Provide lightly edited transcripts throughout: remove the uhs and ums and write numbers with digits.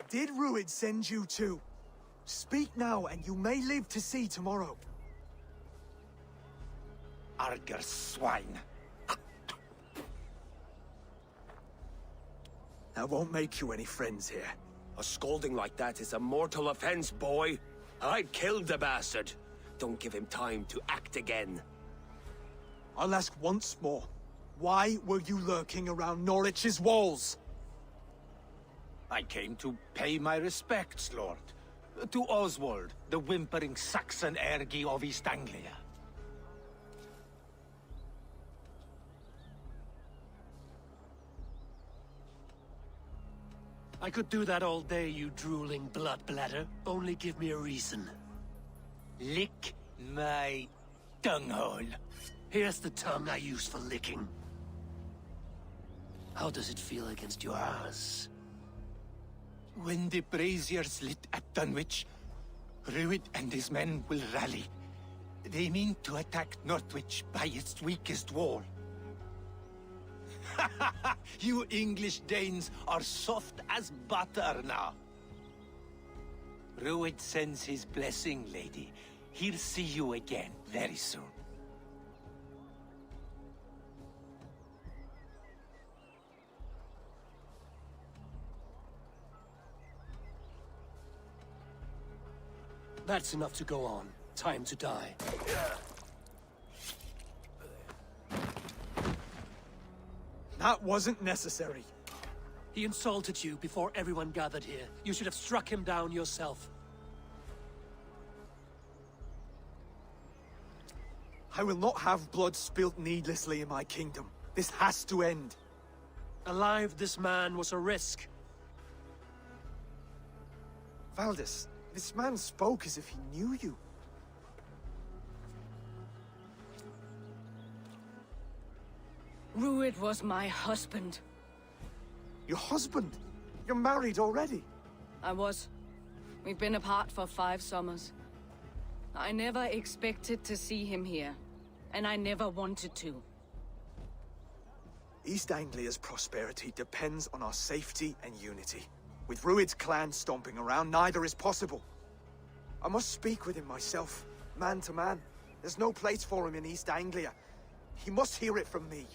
Did Ruid send you too? Speak now, and you may live to see tomorrow. Arger swine. That won't make you any friends here. A scolding like that is a mortal offense, boy. I'd killed the bastard. Don't give him time to act again. I'll ask once more. Why were you lurking around Norwich's walls? I came to pay my respects, Lord. To Oswald, the whimpering Saxon ergi of East Anglia. I could do that all day, you drooling blood bladder. Only give me a reason. Lick my tonguehole. Here's the tongue I use for licking. How does it feel against your ass? When the braziers lit at Dunwich, Ruid and his men will rally. They mean to attack Northwich by its weakest wall. You English Danes are soft as butter now. Ruid sends his blessing, lady. He'll see you again very soon. That's enough to go on. Time to die. That wasn't necessary. He insulted you before everyone gathered here. You should have struck him down yourself. I will not have blood spilt needlessly in my kingdom. This has to end. Alive, this man was a risk. Valdis, this man spoke as if he knew you. Ruid was my husband. Your husband? You're married already? I was. We've been apart for 5 summers. I never expected to see him here, and I never wanted to. East Anglia's prosperity depends on our safety and unity. With Ruid's clan stomping around, neither is possible. I must speak with him myself, man to man. There's no place for him in East Anglia. He must hear it from me.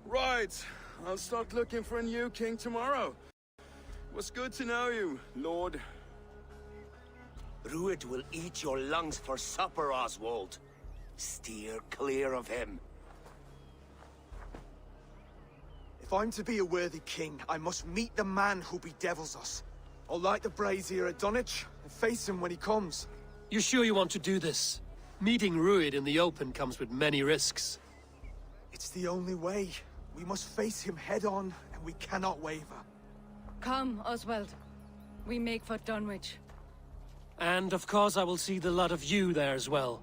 Right. I'll start looking for a new king tomorrow. It was good to know you, Lord. Ruid will eat your lungs for supper, Oswald. Steer clear of him. If I'm to be a worthy king, I must meet the man who bedevils us. I'll light the brazier at Dunwich and face him when he comes. You sure you want to do this? Meeting Ruid in the open comes with many risks. It's the only way. We must face him head-on, and we cannot waver. Come, Oswald. We make for Dunwich. And of course I will see the lot of you there as well.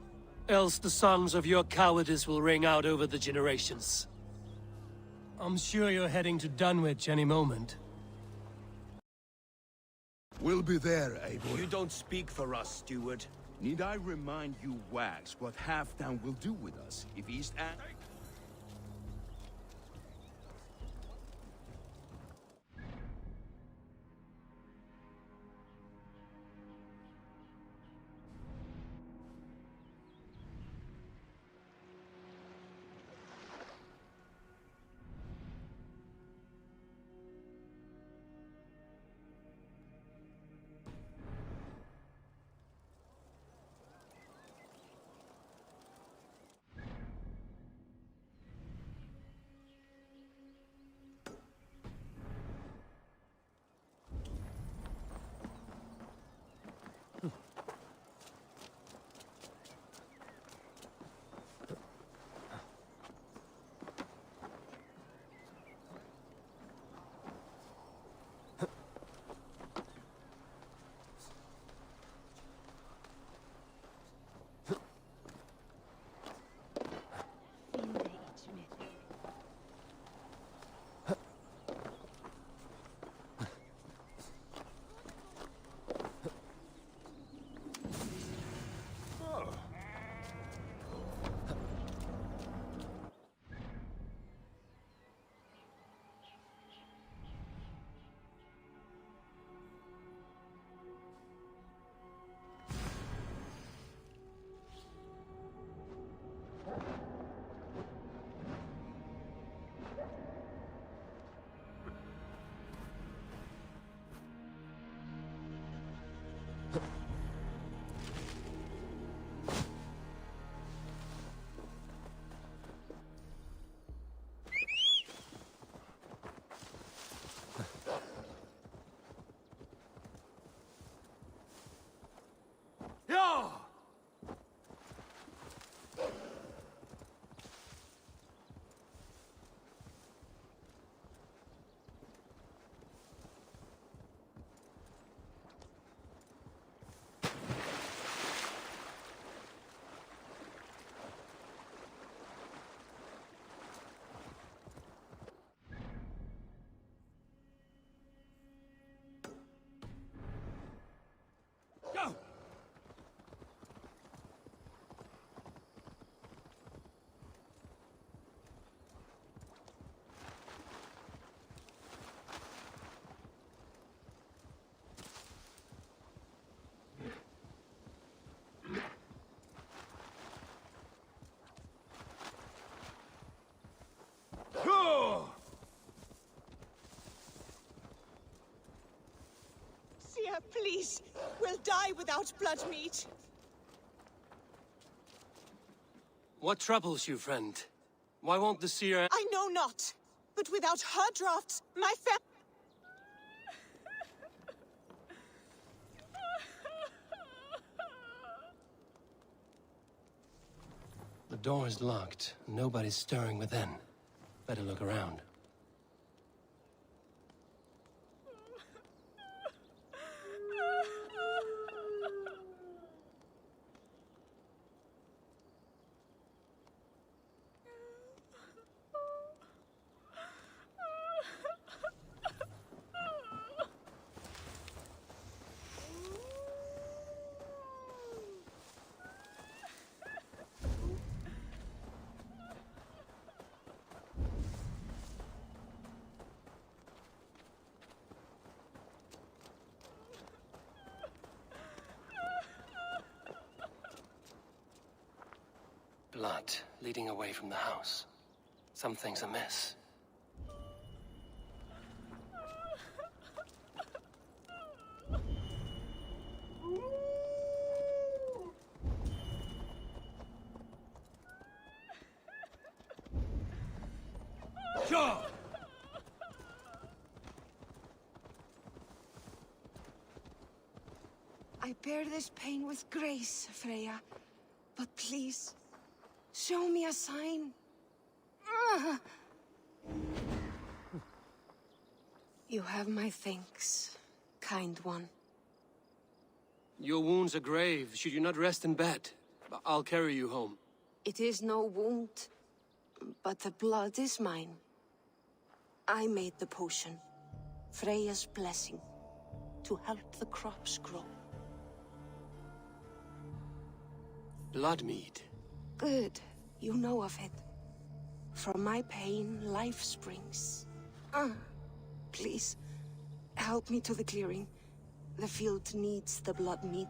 Else the songs of your cowardice will ring out over the generations. I'm sure you're heading to Dunwich any moment. We'll be there, Eivor. You don't speak for us, steward. Need I remind you, Wags, what Halfdown will do with us if East Anglia... please. We'll die without blood mead. What troubles you, friend? Why won't the seer... I know not. But without her drafts, my The door is locked. Nobody's stirring within. Better look around. Blood leading away from the house. Something's amiss. Sure! I bear this pain with grace, Freya. But please, show me a sign. You have my thanks, kind one. Your wounds are grave. Should you not rest in bed? I'll carry you home. It is no wound, but the blood is mine. I made the potion, Freya's blessing, to help the crops grow. Blood mead. Good, you know of it. From my pain, life springs. Please, help me to the clearing. The field needs the blood mead.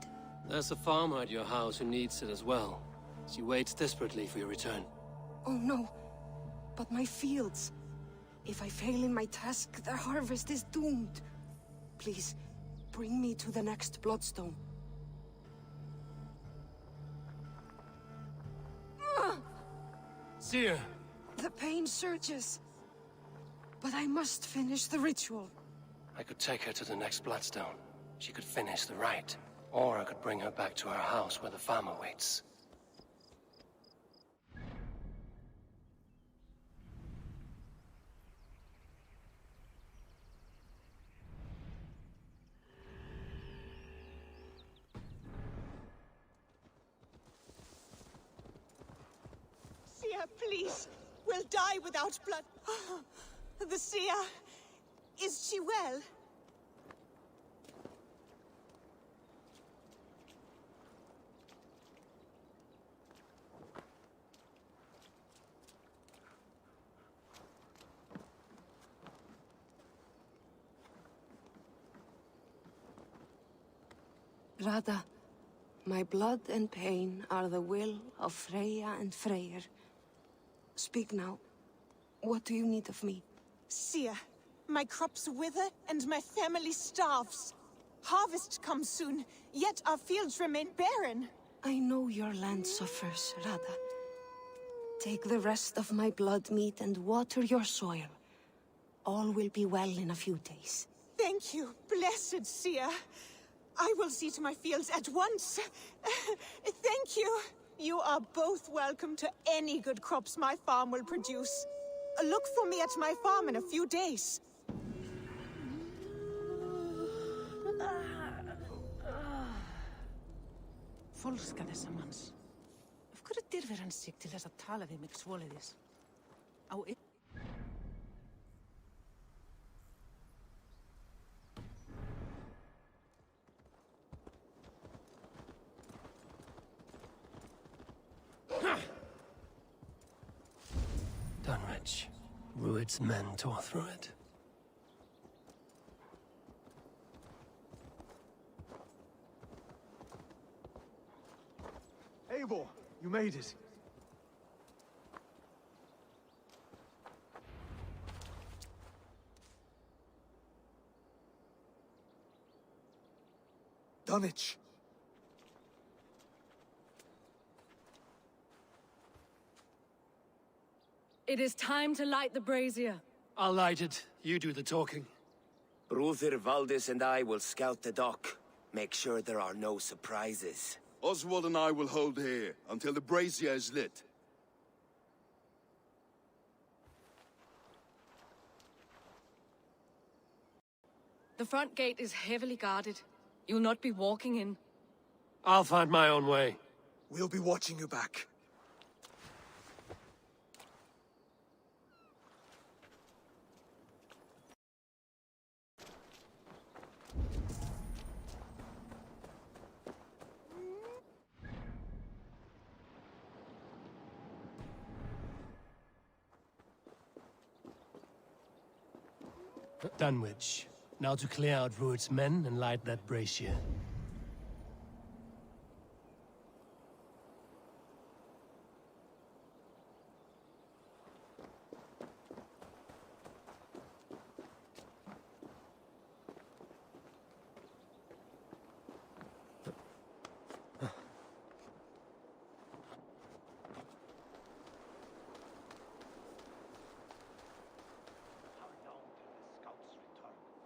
There's a farmer at your house who needs it as well. She waits desperately for your return. Oh no, but my fields. If I fail in my task, the harvest is doomed. Please, bring me to the next bloodstone. Seer! The pain surges. But I must finish the ritual. I could take her to the next bloodstone. She could finish the rite. Or I could bring her back to her house where the farmer waits. Seer, please. We'll die without blood. The seer. Is she well? Radha, my blood and pain are the will of Freya and Freyr. Speak now. What do you need of me? Seer, my crops wither and my family starves. Harvest comes soon, yet our fields remain barren. I know your land suffers, Radha. Take the rest of my blood meat and water your soil. All will be well in a few days. Thank you, blessed Seer. I will see to my fields at once. Thank you. You are both welcome to any good crops my farm will produce. Look for me at my farm in a few days. Fólska þessa manns. Af hverju dyrfir hann sig til þess að tala við mig svoleiðis? Á Dunwich. Rued's men tore through it. Eivor, you made it. Dunwich. It is time to light the brazier. I'll light it. You do the talking. Bruther Valdis and I will scout the dock. Make sure there are no surprises. Oswald and I will hold here until the brazier is lit. The front gate is heavily guarded. You'll not be walking in. I'll find my own way. We'll be watching you back. Dunwich. Now to clear out Rued's men and light that brazier.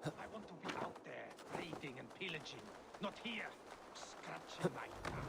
I want to be out there, raiding and pillaging, not here, scratching my thumb.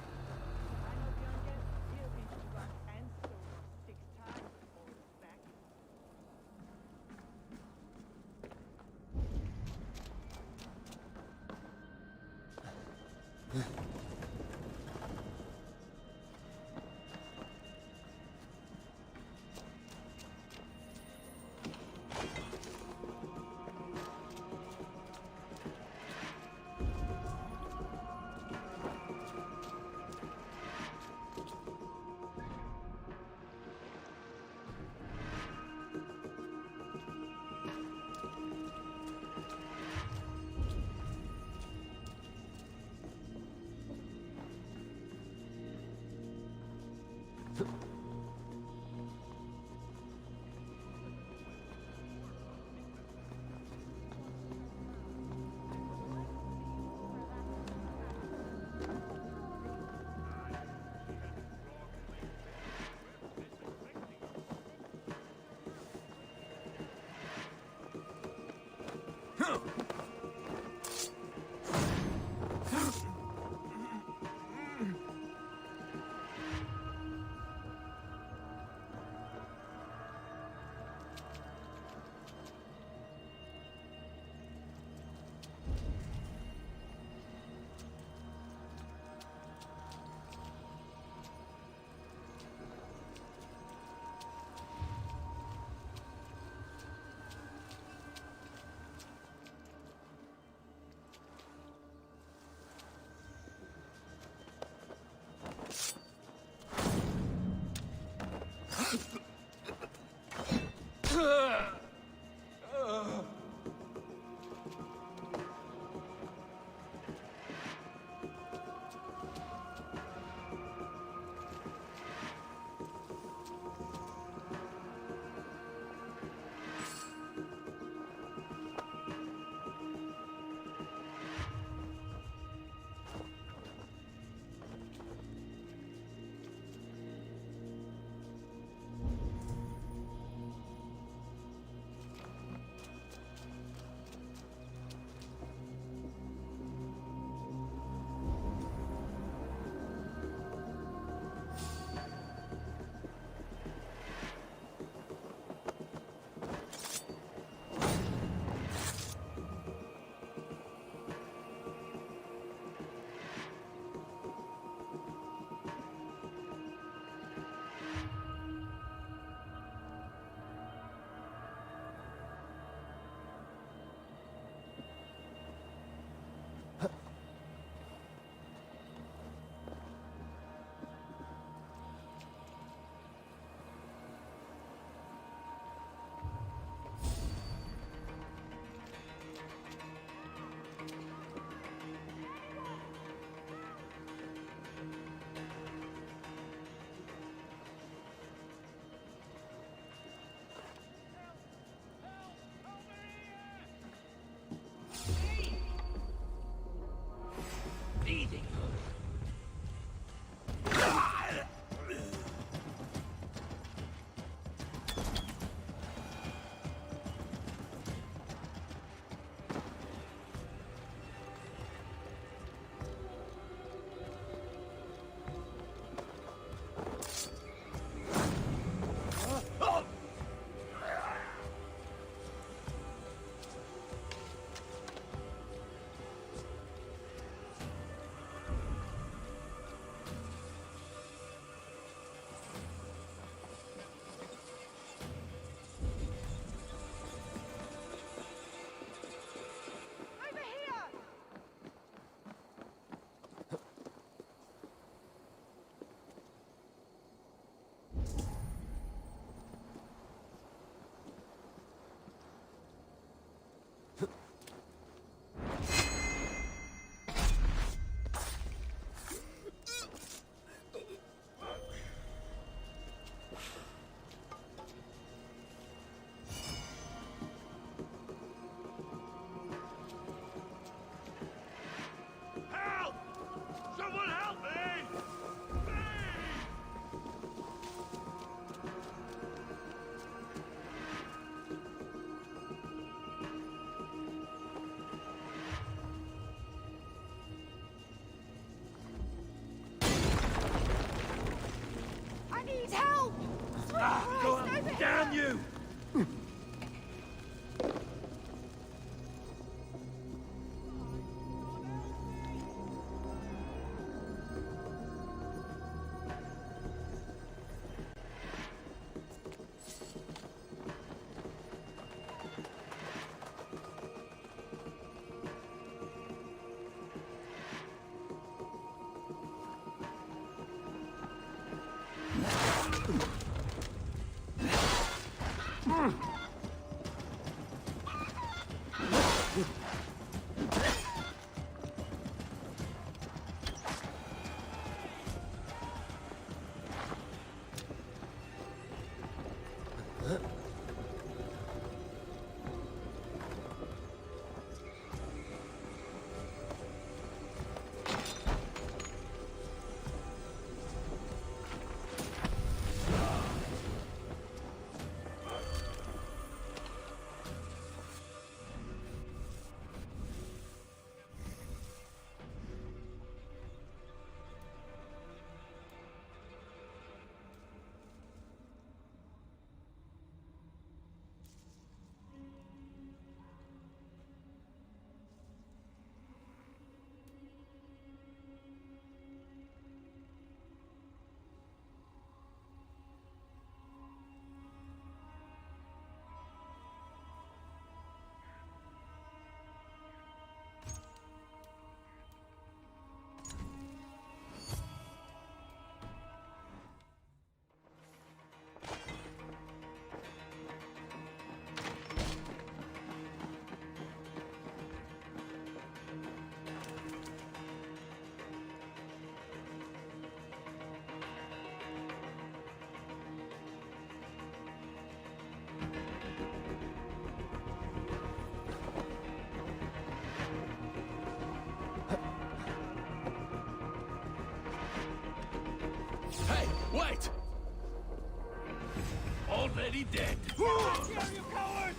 Damn you! Hey, wait! Already dead. Here, you coward!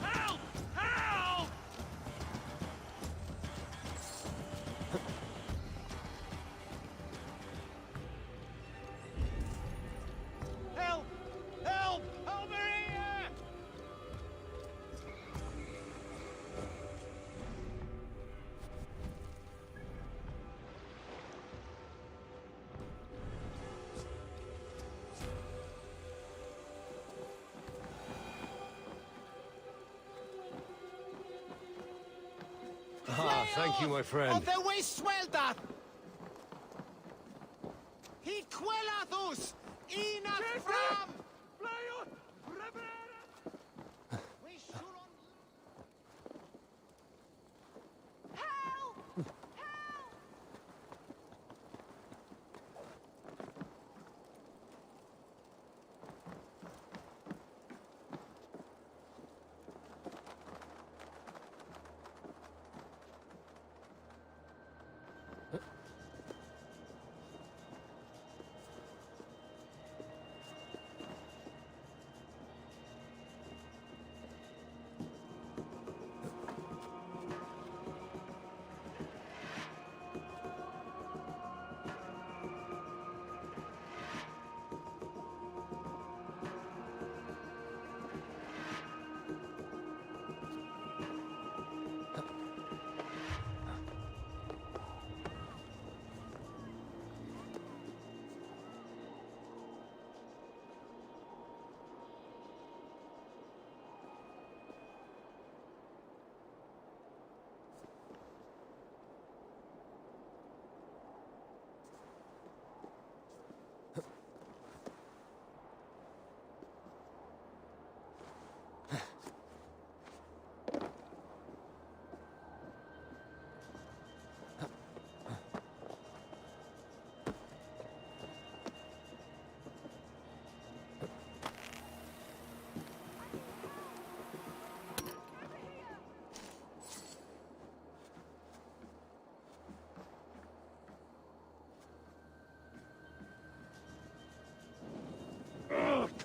Help! Help! Help! Help! Over here! Ah, thank you, my friend. Of the waste welder! He quellathus! Enough from! We should on... Help! Help!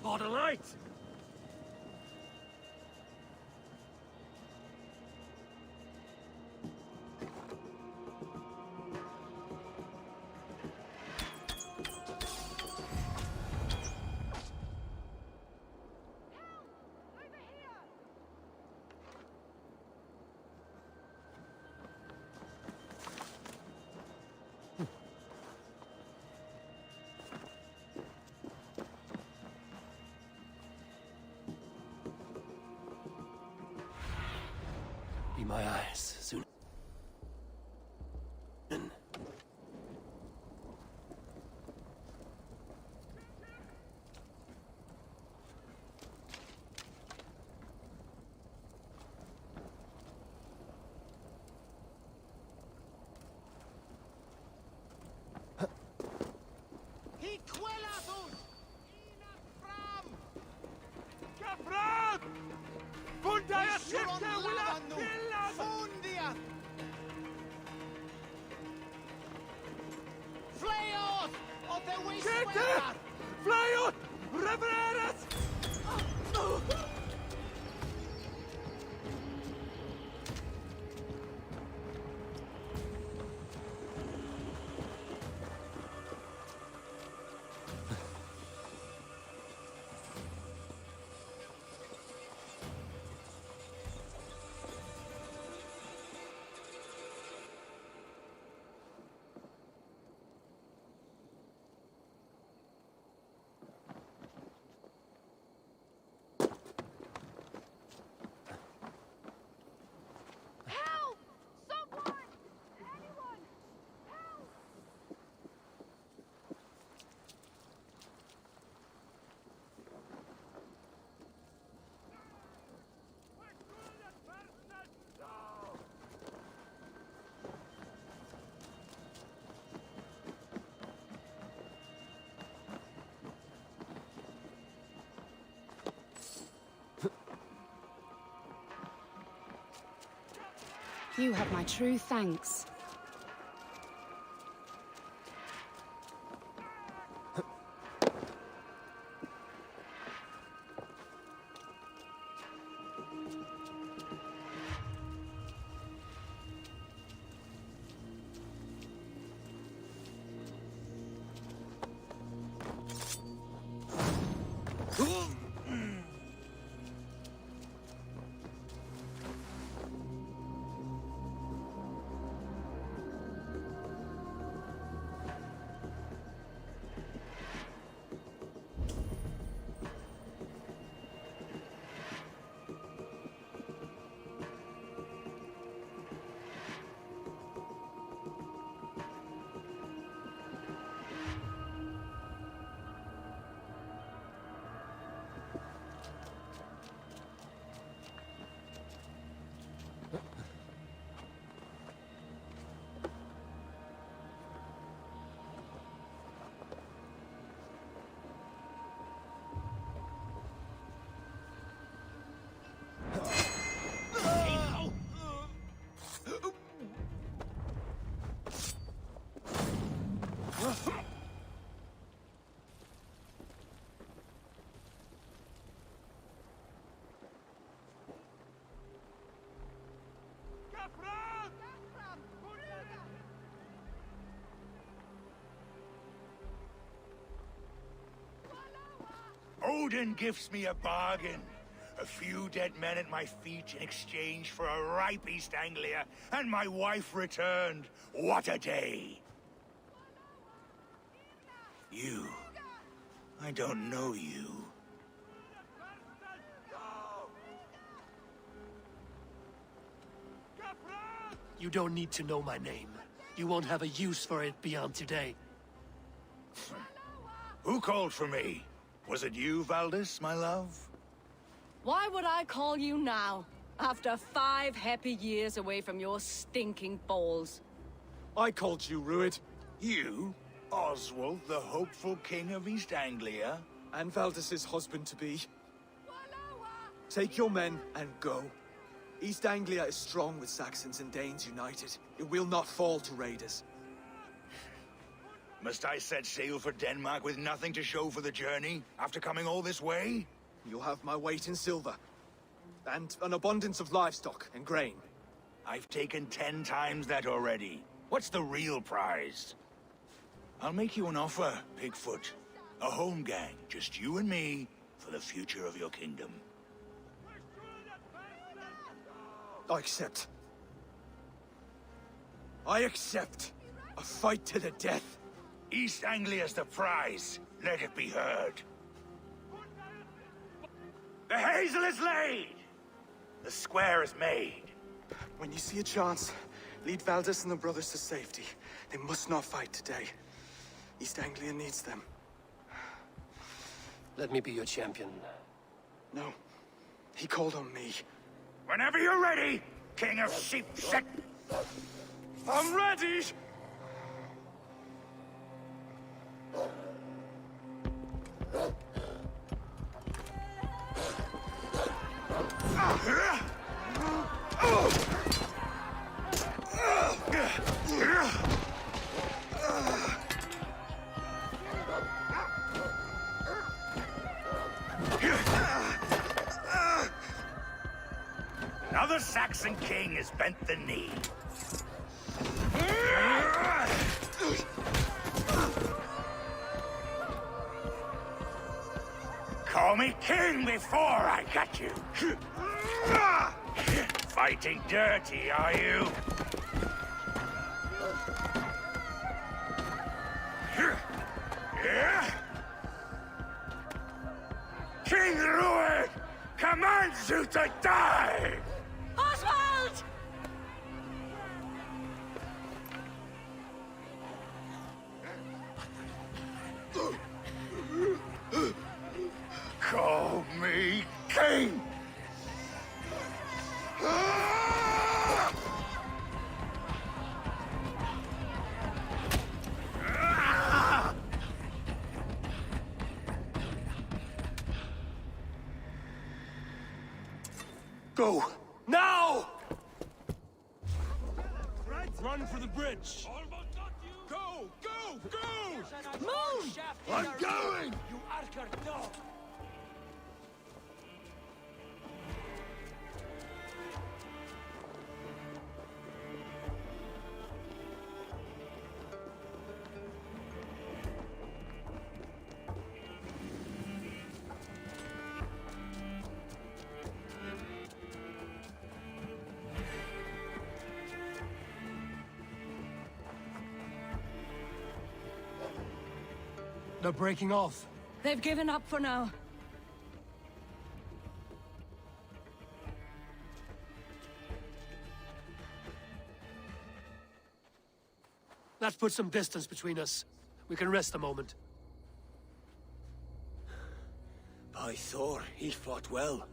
Caught a light! Be my eyes soon. You have my true thanks. Odin gives me a bargain. A few dead men at my feet in exchange for a ripe East Anglia, and my wife returned. What a day! You. I don't know you. You don't need to know my name. You won't have a use for it beyond today. Who called for me? Was it you, Valdis, my love? Why would I call you now, after 5 happy years away from your stinking balls? I called you, Ruid. You? Oswald, the hopeful king of East Anglia? And Valdis's husband-to-be. Take your men and go. East Anglia is strong with Saxons and Danes united. It will not fall to raiders. Must I set sail for Denmark with nothing to show for the journey, after coming all this way? You'll have my weight in silver. And an abundance of livestock and grain. I've taken 10 times that already. What's the real prize? I'll make you an offer, Pigfoot. A home gang, just you and me, for the future of your kingdom. I accept. I accept. A fight to the death. East Anglia's the prize. Let it be heard. The hazel is laid! The square is made. When you see a chance, lead Valdis and the brothers to safety. They must not fight today. East Anglia needs them. Let me be your champion. No. He called on me. Whenever you're ready, King of Sheepset. I'm ready! Another Saxon king has bent the knee. Call me king before I got you. Fighting dirty, are you? King Rued commands you to die! Oswald! Call me king! Go! Now! Run for the bridge! Go! Go! Go! Move! I'm going! You Archer dog! They're breaking off. They've given up for now. That puts some distance between us. We can rest a moment. By Thor, he fought well.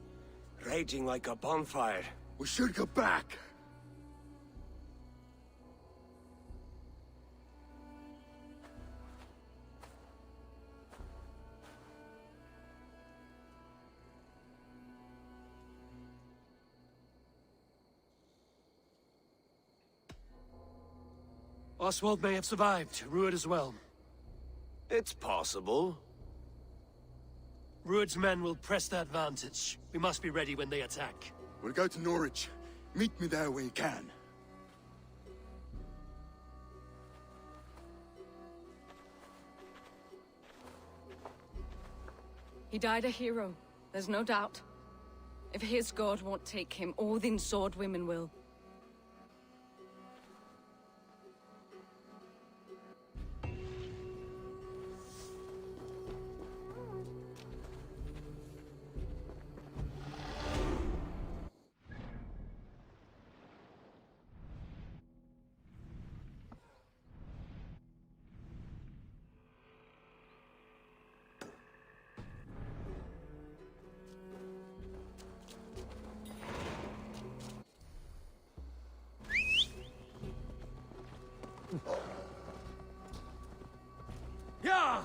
Raging like a bonfire. We should go back. Oswald may have survived, Rued as well. It's possible. Rued's men will press the advantage. We must be ready when they attack. We'll go to Norwich. Meet me there when you can. He died a hero, there's no doubt. If his god won't take him, Odin's sword women will. Yeah!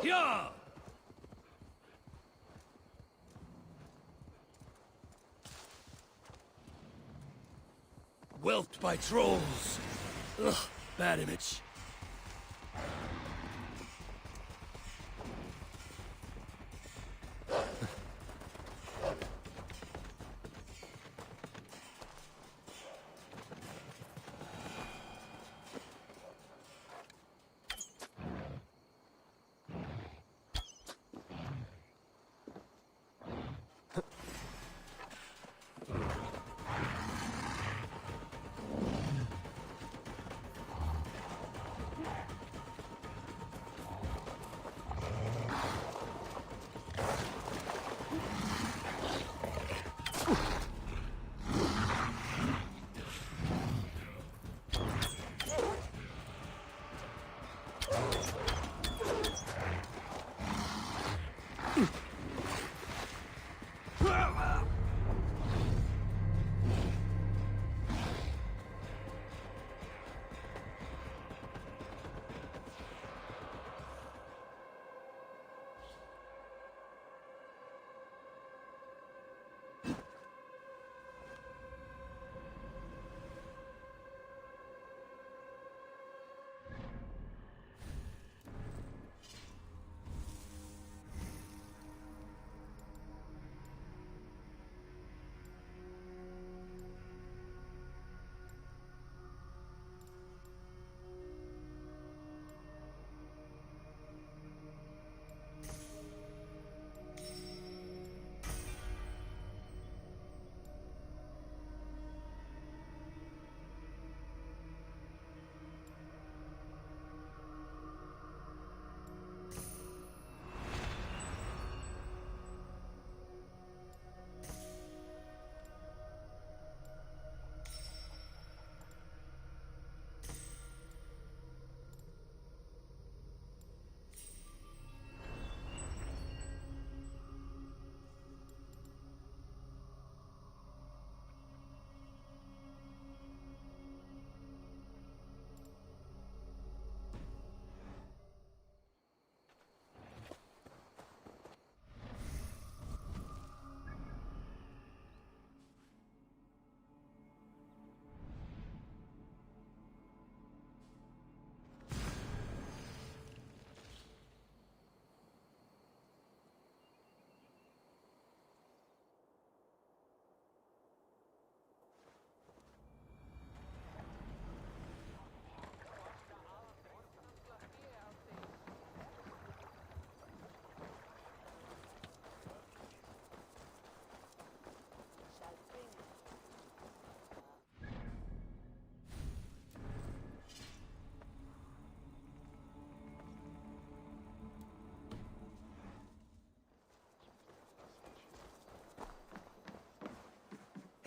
Yeah! Whelped by trolls. Ugh, bad image.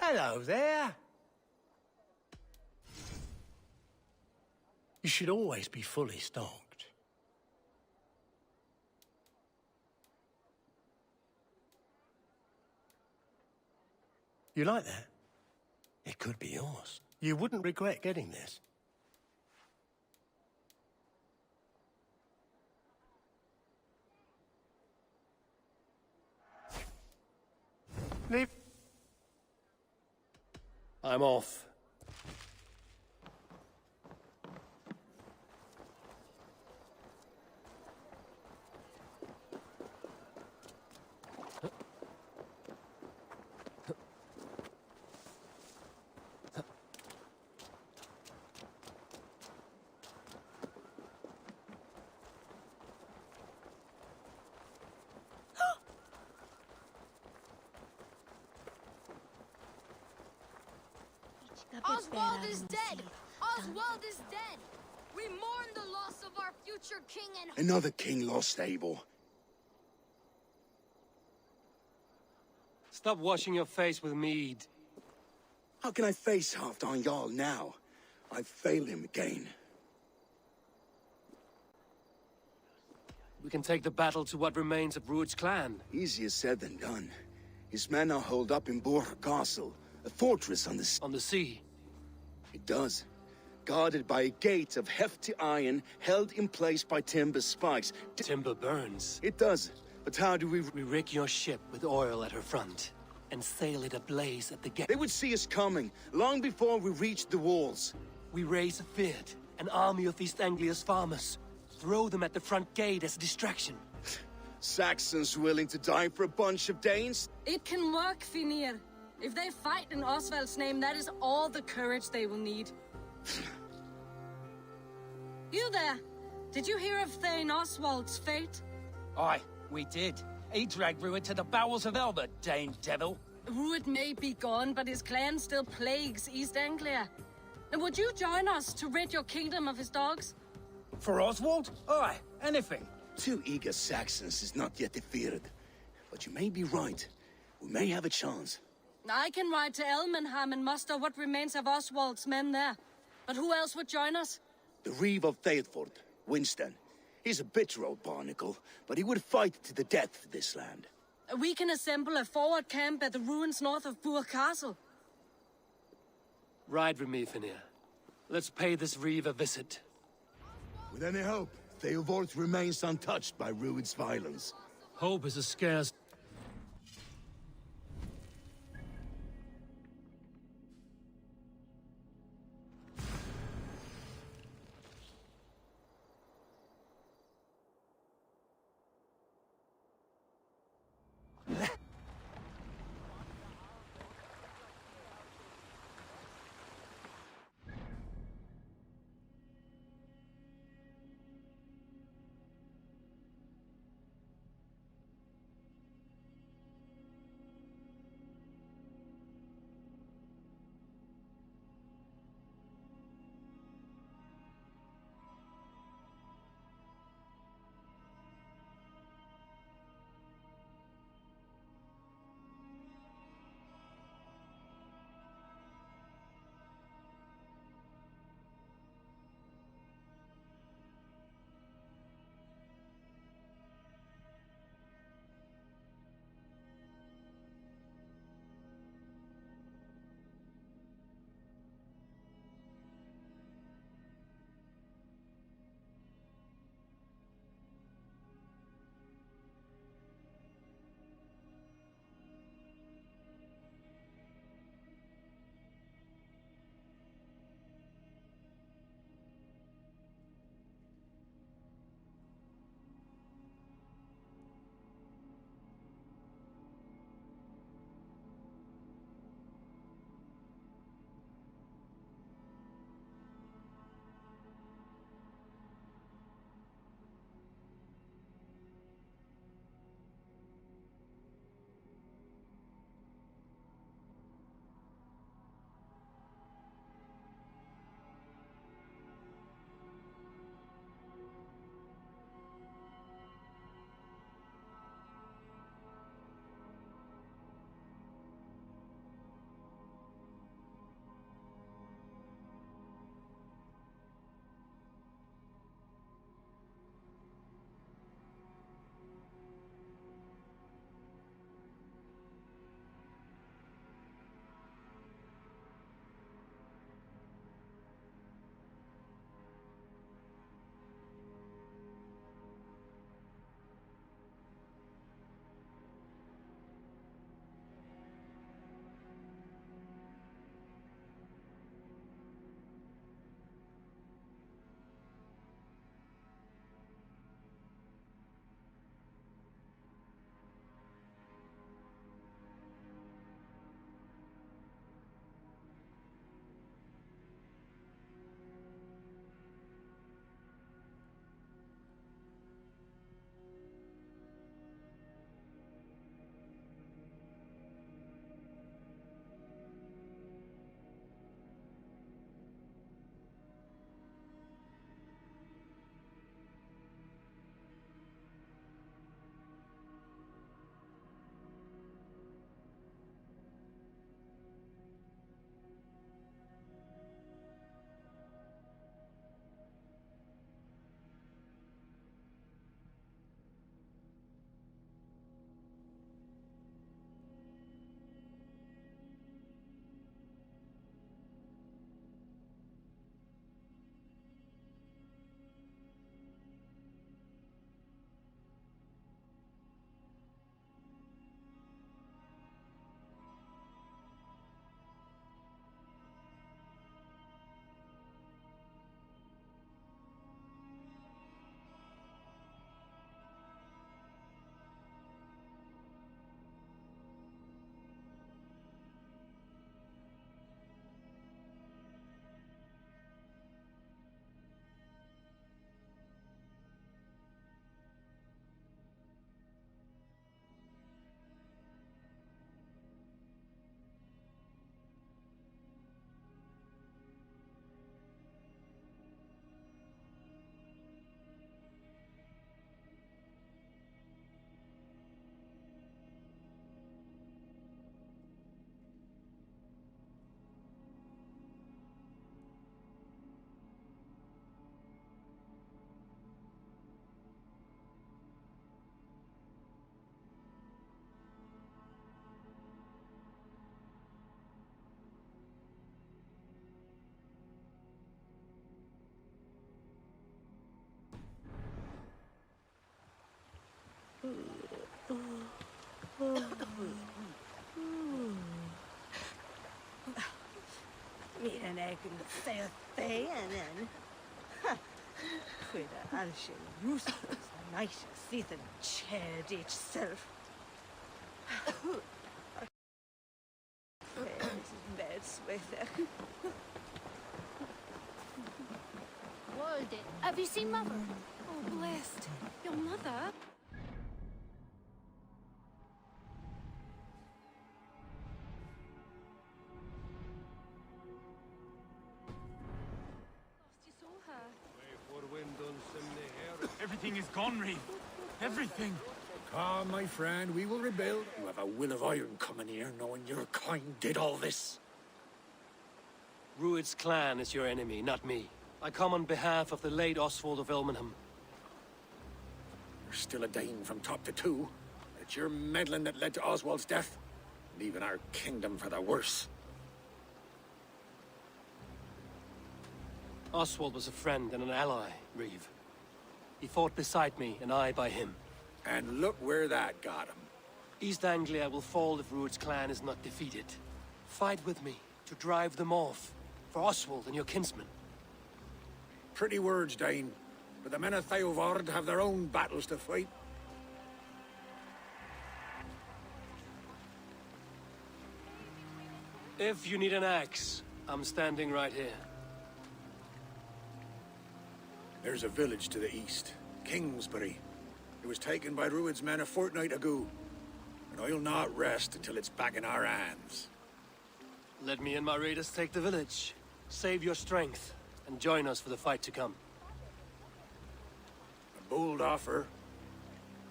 Hello there. You should always be fully stocked. You like that? It could be yours. You wouldn't regret getting this. Leave. I'm off. Oswald is dead! Oswald is dead! We mourn the loss of our future king and— Another king lost, Abel. Stop washing your face with mead. How can I face Halfdan Jarl now? I failed him again. We can take the battle to what remains of Rued's clan. Easier said than done. His men are holed up in Borg Castle, a fortress on the... On the sea? It does. Guarded by a gate of hefty iron, held in place by timber spikes. Timber burns. It does. But how do we... We rig your ship with oil at her front, and sail it ablaze at the gate. They would see us coming, long before we reached the walls. We raise a Fyrd, an army of East Anglia's farmers. Throw them at the front gate as a distraction. Saxons willing to die for a bunch of Danes? It can work, Finir. If they fight in Oswald's name, that is all the courage they will need. You there! Did you hear of Thane Oswald's fate? Aye, we did. He dragged Rued to the bowels of Elbert, Dane devil. Rued may be gone, but his clan still plagues East Anglia. And would you join us to rid your kingdom of his dogs? For Oswald? Aye, anything. 2 eager Saxons is not yet defeated. But you may be right. We may have a chance. I can ride to Elmenham and muster what remains of Oswald's men there. But who else would join us? The Reeve of Thetford, Winston. He's a bitter old barnacle, but he would fight to the death for this land. We can assemble a forward camp at the ruins north of Burg Castle. Ride with me, Finir. Let's pay this Reeve a visit. With any hope, Theodort remains untouched by Rued's violence. Hope is a scarce... Bit an egg and fair then. Quid a alshin roosters, nice seath and chaired each self. Bed swither. Walden, have you seen Mother? Oh, blessed. Your mother? You saw her. Everything is gone, Reeve. Everything. Come, my friend, we will rebuild. You have a will of iron coming here, knowing your kind did all this. Rued's clan is your enemy, not me. I come on behalf of the late Oswald of Elmenham. You're still a Dane from top to two. It's your meddling that led to Oswald's death, leaving our kingdom for the worse. Oswald was a friend and an ally, Reeve. He fought beside me, and I by him. And look where that got him. East Anglia will fall if Rued's clan is not defeated. Fight with me, to drive them off. For Oswald and your kinsmen. Pretty words, Dane. But the men of Theovard have their own battles to fight. If you need an axe, I'm standing right here. There's a village to the east, Kingsbury. It was taken by Rued's men a fortnight ago. And I'll not rest until it's back in our hands. Let me and my raiders take the village. Save your strength, and join us for the fight to come. A bold offer.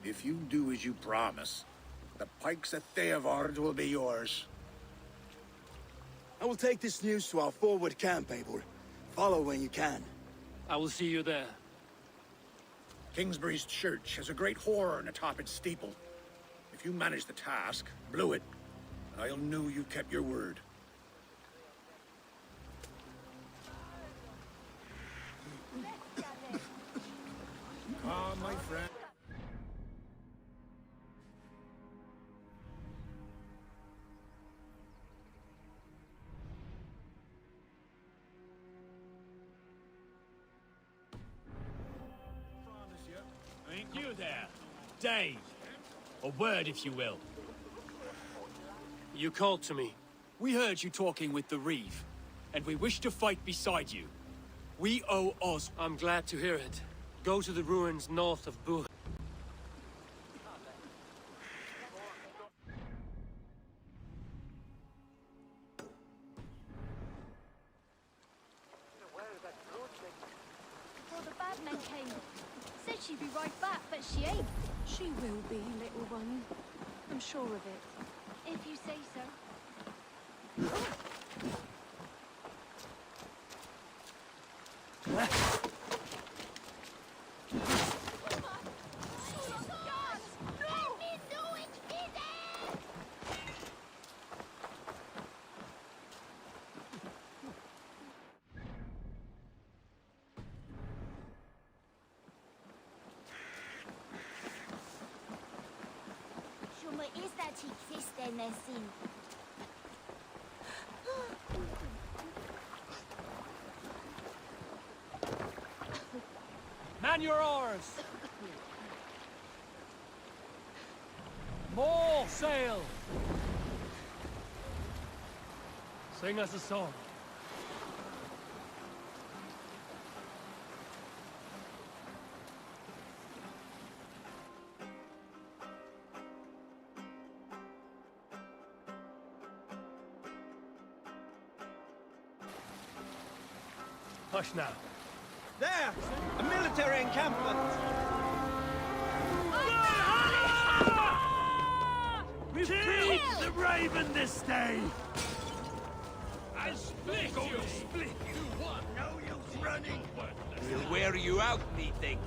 If you do as you promise, the pikes of Theovard will be yours. I will take this news to our forward camp, Abel. Follow when you can. I will see you there. Kingsbury's church has a great horn atop its steeple. If you manage the task, blow it, and I'll know you kept your word. Come, my friend. Ain't you there? Dave. A word, if you will. You called to me. We heard you talking with the Reeve, and we wish to fight beside you. We owe Oz. I'm glad to hear it. Go to the ruins north of Buh. Well, the bad men came. Said she'd be right back, but she ain't. She will be, little one. I'm sure of it. If you say so. Is that existe nesse? Man your oars! More sail! Sing us a song. Hush now. There! A military encampment! We've killed the Raven this day! I split you! Split you! What? No use running! We'll wear you out, methinks.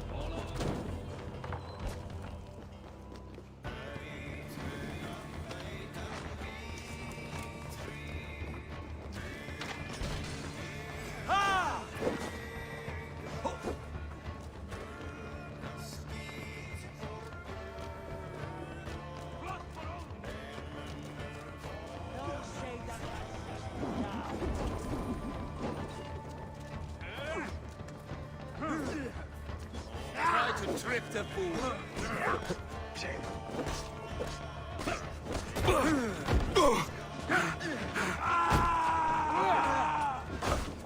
equipped a fool.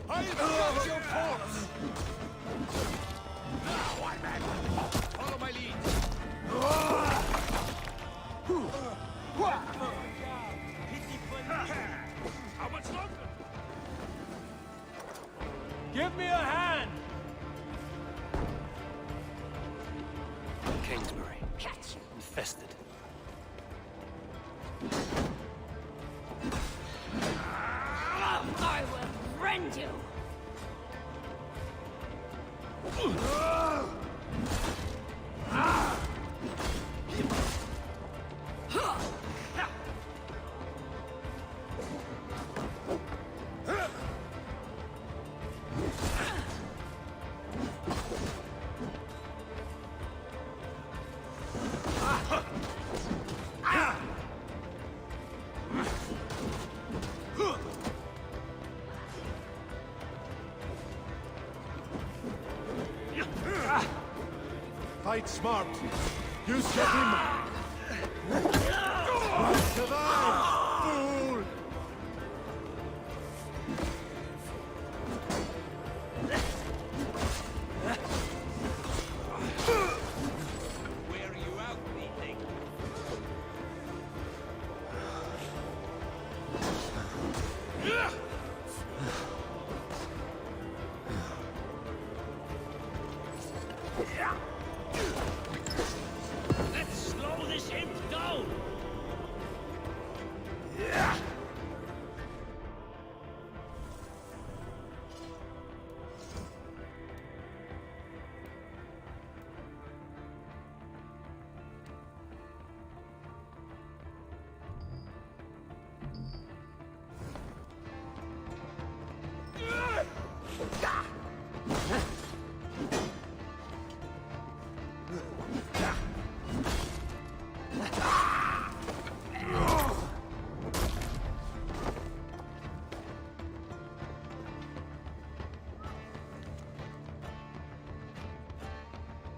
I'll cut your corpse! Now I'm at it. Follow my lead. How much longer? Give me a hand! Kingsbury. Infested. I will rend you! Fight smart. Use your him. Survive, fool! Wear you out, meeting. Let's slow this imp down!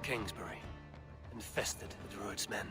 Kingsbury. Infested with Druid's men.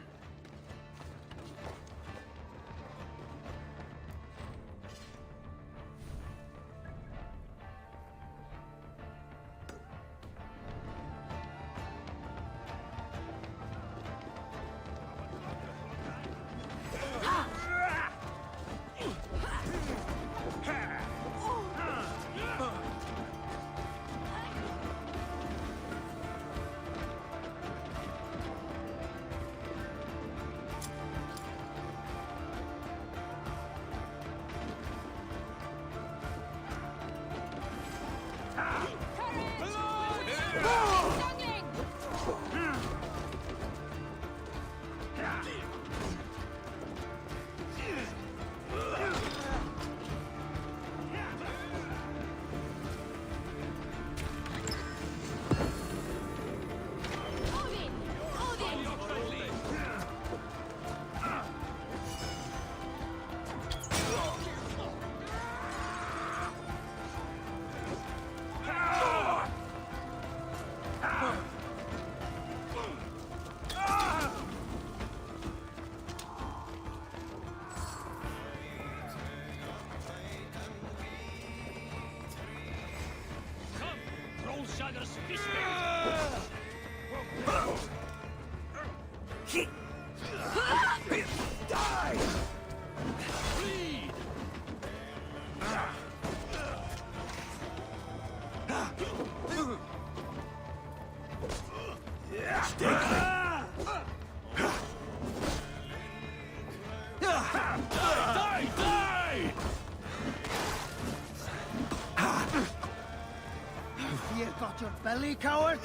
You got your belly, coward?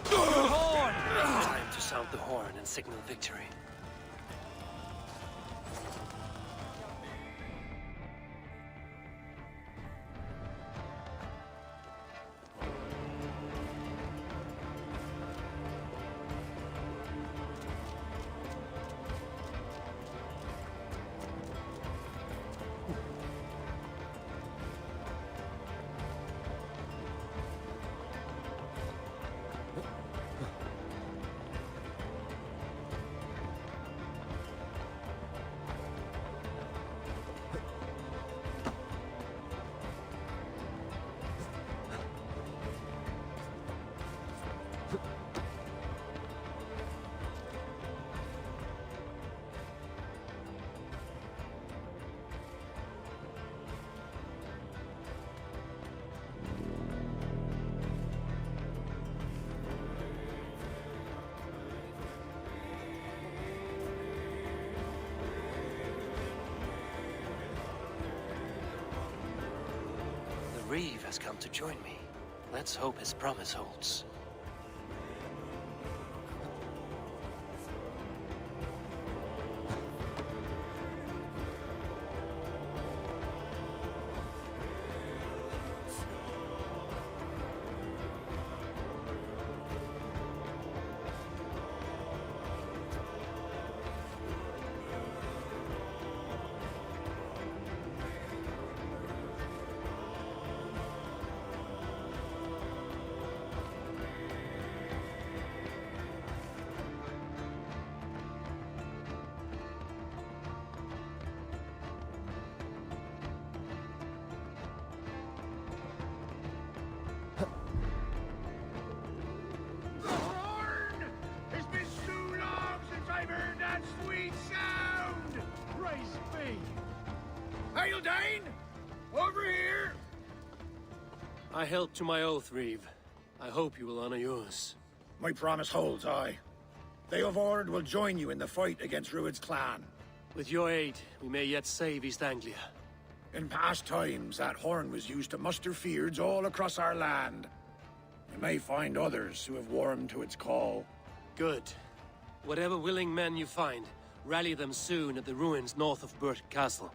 Horn! Time to sound the horn and signal victory. Reeve has come to join me. Let's hope his promise holds. Over here! I held to my oath, Reeve. I hope you will honor yours. My promise holds, aye. Theodord will join you in the fight against Rued's clan. With your aid, we may yet save East Anglia. In past times, that horn was used to muster fyrds all across our land. We may find others who have warmed to its call. Good. Whatever willing men you find, rally them soon at the ruins north of Burt Castle.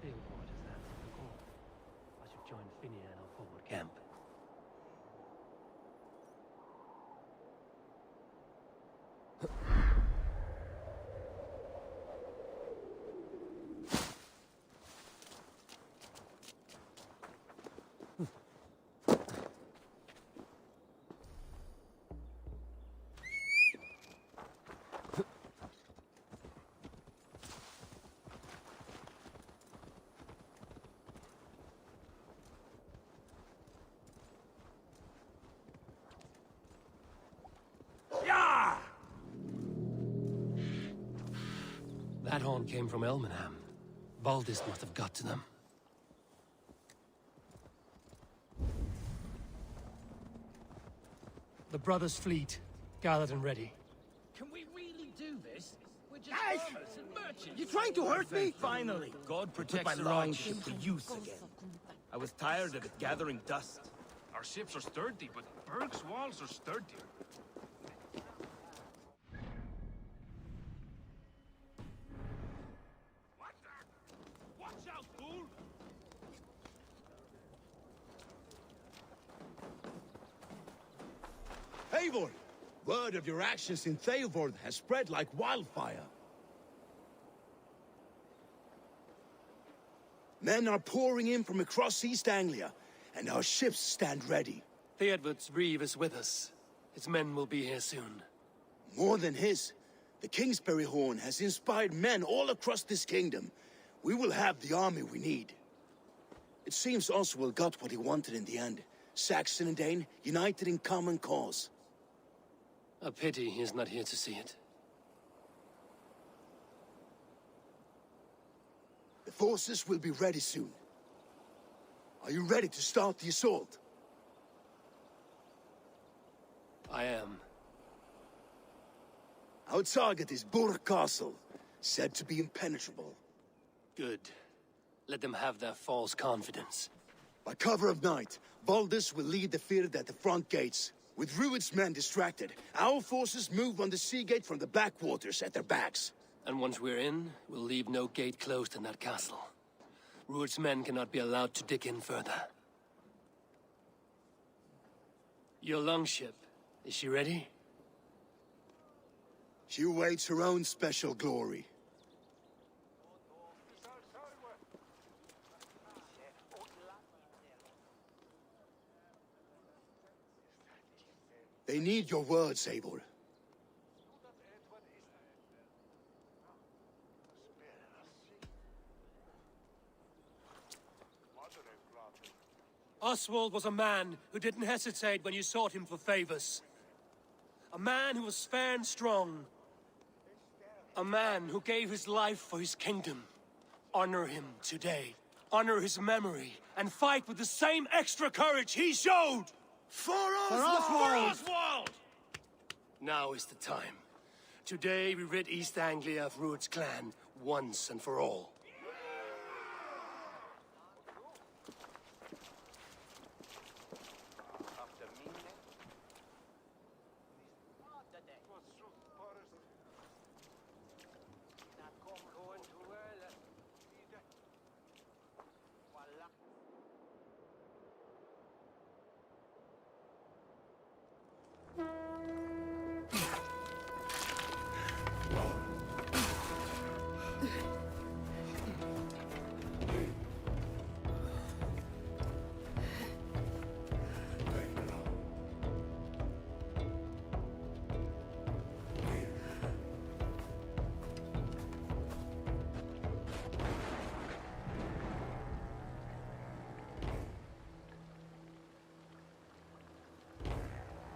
I should join Finny in our forward camp. That horn came from Elmenham. Baldis must have got to them. The brothers' fleet, gathered and ready. Can we really do this? We're just Guys! farmers and merchants. You trying to hurt me? Finally, God protects my the long right ship to use again. I was tired of it gathering dust. Our ships are sturdy, but Berg's walls are sturdier. Watch out, fool! Eivor! Word of your actions in Theodord has spread like wildfire. Men are pouring in from across East Anglia, and our ships stand ready. Theodward's Reeve is with us. His men will be here soon. More than his. The Kingsbury Horn has inspired men all across this kingdom. We will have the army we need. It seems Oswald got what he wanted in the end. Saxon and Dane united in common cause. A pity he's not here to see it. The forces will be ready soon. Are you ready to start the assault? I am. Our target is Bur Castle, said to be impenetrable. Good. Let them have their false confidence. By cover of night, Baldis will lead the Fyrd at the front gates. With Rued's men distracted, our forces move on the sea gate from the backwaters at their backs. And once we're in, we'll leave no gate closed in that castle. Rued's men cannot be allowed to dig in further. Your longship, is she ready? She awaits her own special glory. They need your words, Eivor. Oswald was a man who didn't hesitate when you sought him for favors. A man who was fair and strong. A man who gave his life for his kingdom. Honor him today. Honor his memory. And fight with the same extra courage he showed! For Oswald! For Oswald! Now is the time. Today we rid East Anglia of Rued's clan once and for all.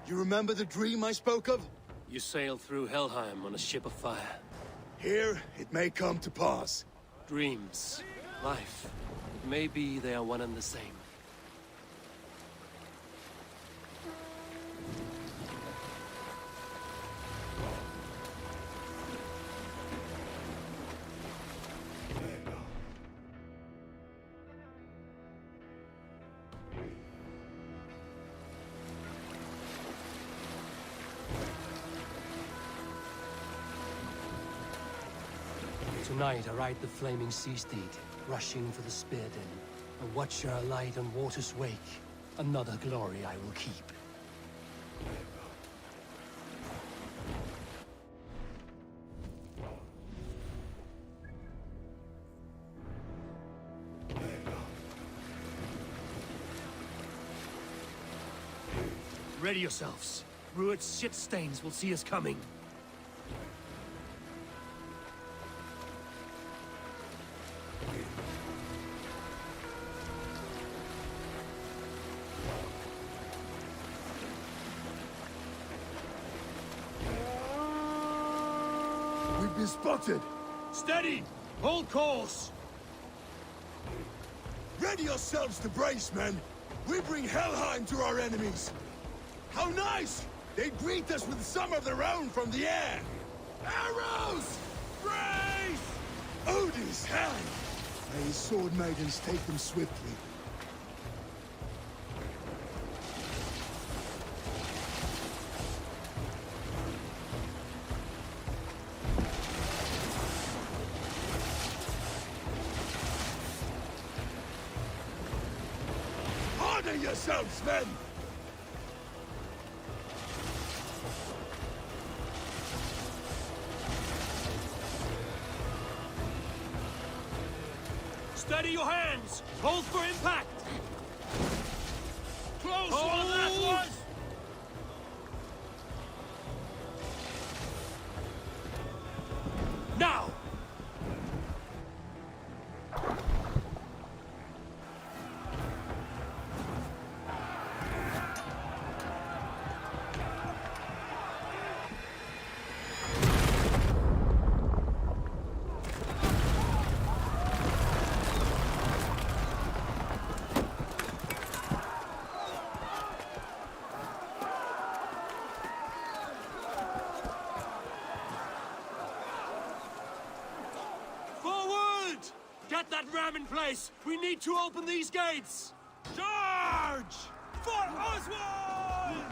You remember the dream I spoke of? You sailed through Helheim on a ship of fire. Here, it may come to pass. Dreams. Life. Maybe they are one and the same. Tonight I ride the flaming sea steed, rushing for the spear den. A watcher alight on water's wake. Another glory I will keep. Ready yourselves. Rued's shit stains will see us coming. We've been spotted! Steady! Hold course! Ready yourselves to brace, men! We bring Helheim to our enemies! How nice! They greet us with some of their own from the air! Arrows! Brace! Odin's hand! May his sword maidens take them swiftly. Harder yourselves, men! Steady your hands! Hold for impact! Close Hold! one that was! Now! Forward! Get that ram in place! We need to open these gates! Charge! For Oswald!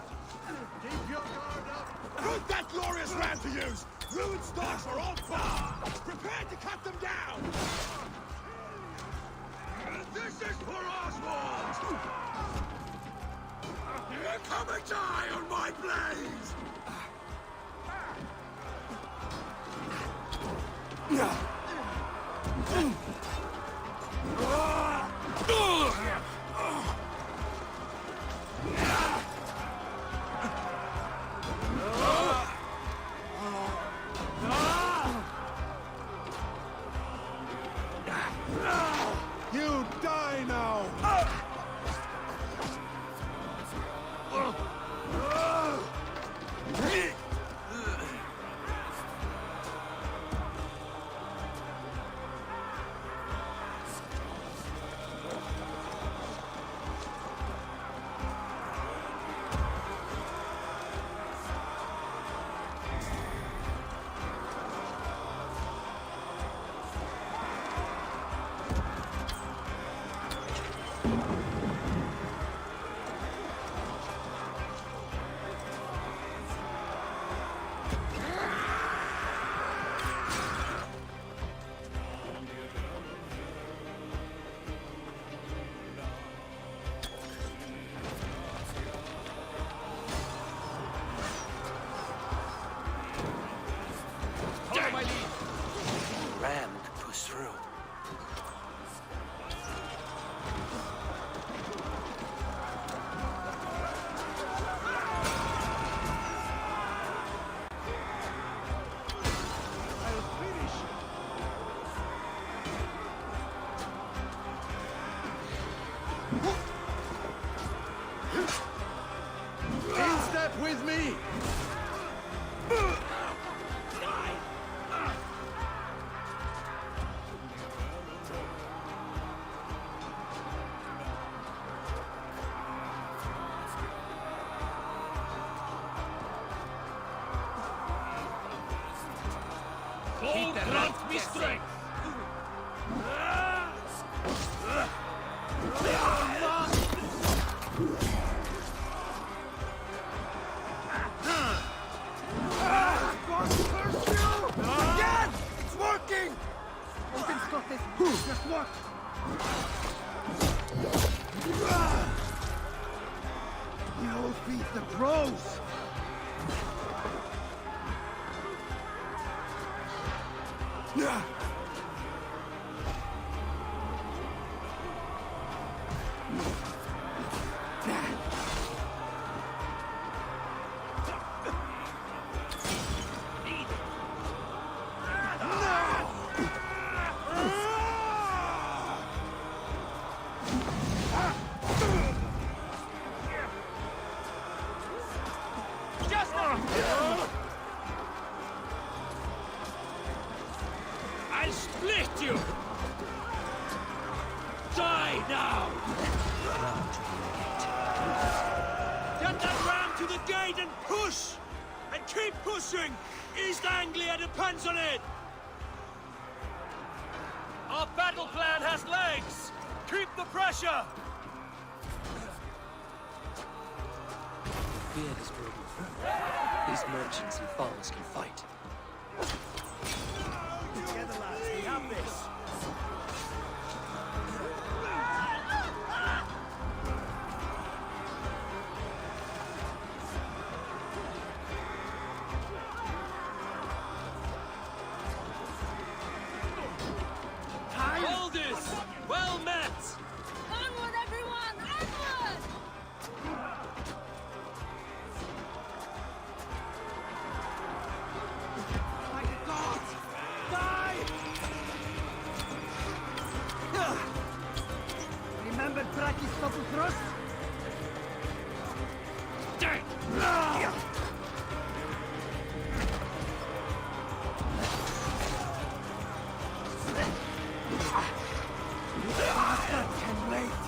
Keep your guard up! Put that glorious ram to use! Ruined stocks are all far! Prepare to cut them down! This is for Oswald! Come and die on my blades! In step with me! Keep the grant me strength! Again! It's working! Just look! You'll feed the crows! Yeah! I'll split you! Die now! Get that ram to the gate and push! And keep pushing! East Anglia depends on it! Our battle plan has legs! Keep the pressure! Beard is broken. These merchants and farmers can fight. Together, lads, we have this! Aldous! Well met! Onward, everyone! Onward! My God! Die! Remember Traki's double thrust? Bastard can wait!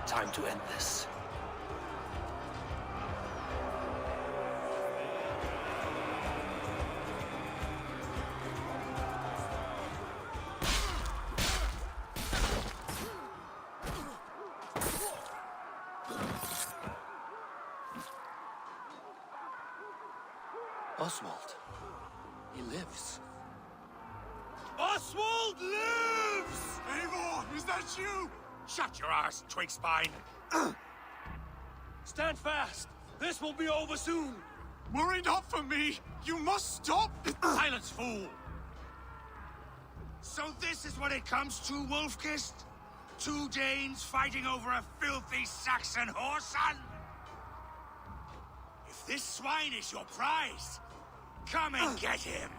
Time to end this. Oswald. He lives. Oswald lives! Eivor, is that you? Shut your arse, twig spine. Stand fast! This will be over soon! Worry not for me! You must stop! Silence, fool! So this is what it comes to, Wolfkist? 2 Danes fighting over a filthy Saxon whoreson? If this swine is your prize, come and get him!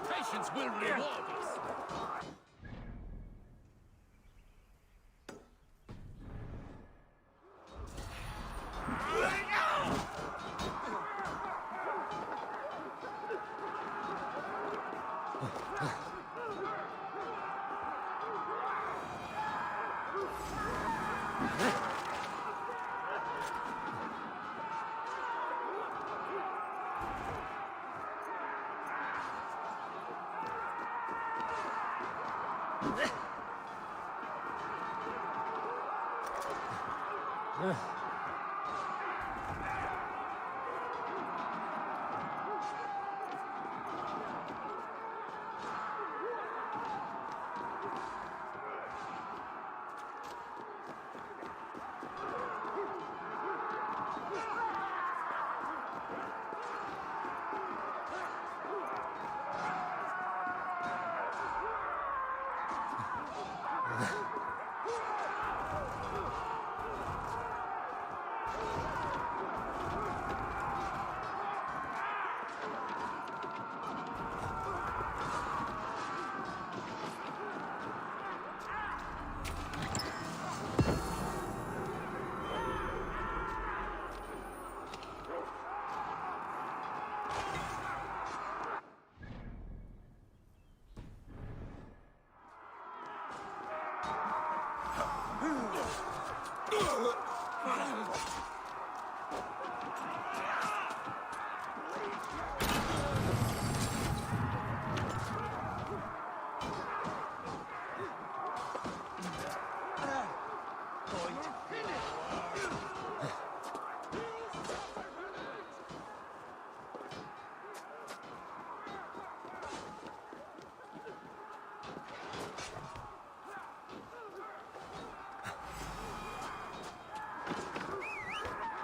Patience will reward us.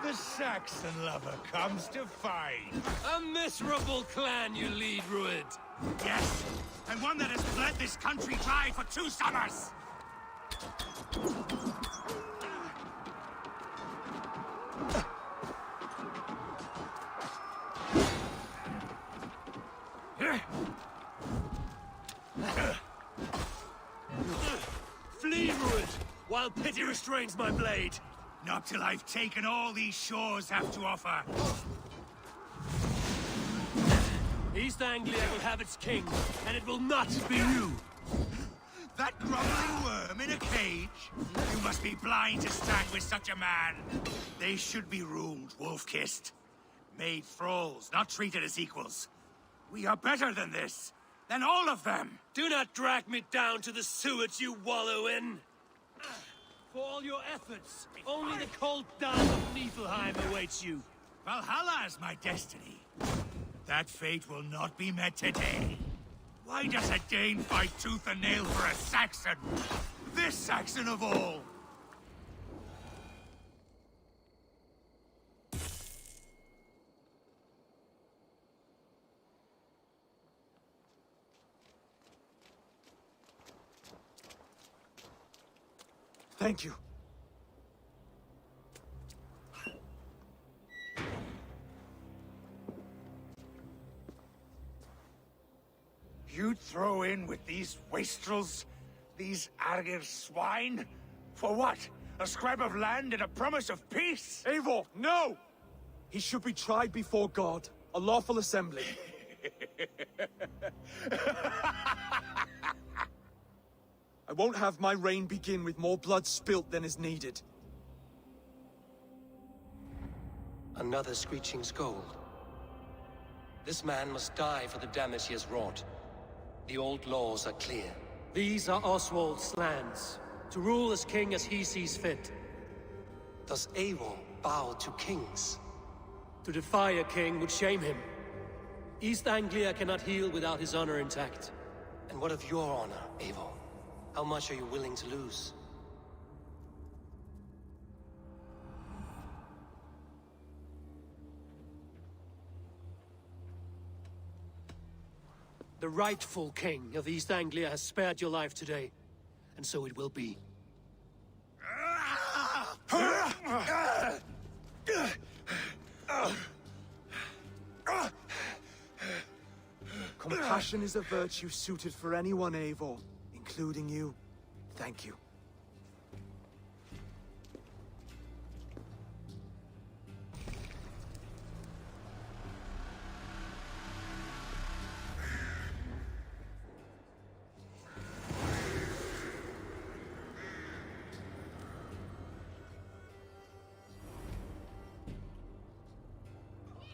The Saxon lover comes to fight. A miserable clan you lead, Rued. Yes, and one that has bled this country dry for 2 summers. Flee, Rued, while pity restrains my blade. Not till I've taken all these shores have to offer. East Anglia will have its king, and it will not be you. That grumbling worm in a cage? You must be blind to stand with such a man. They should be ruled, wolf-kissed. Made thralls, not treated as equals. We are better than this. Than all of them. Do not drag me down to the sewage you wallow in. For all your efforts, only the cold down of Niflheim awaits you. Valhalla is my destiny. That fate will not be met today. Why does a Dane fight tooth and nail for a Saxon? This Saxon of all! Thank you. You'd throw in with these wastrels? These Argir swine? For what? A scrap of land and a promise of peace? Eivor, no! He should be tried before God. A lawful assembly. I won't have my reign begin with more blood spilt than is needed. Another screeching scold. This man must die for the damage he has wrought. The old laws are clear. These are Oswald's lands, to rule as king as he sees fit. Does Eivor bow to kings? To defy a king would shame him. East Anglia cannot heal without his honor intact. And what of your honor, Eivor? How much are you willing to lose? The rightful king of East Anglia has spared your life today, and so it will be. Compassion is a virtue suited for anyone, Eivor, including you. Thank you.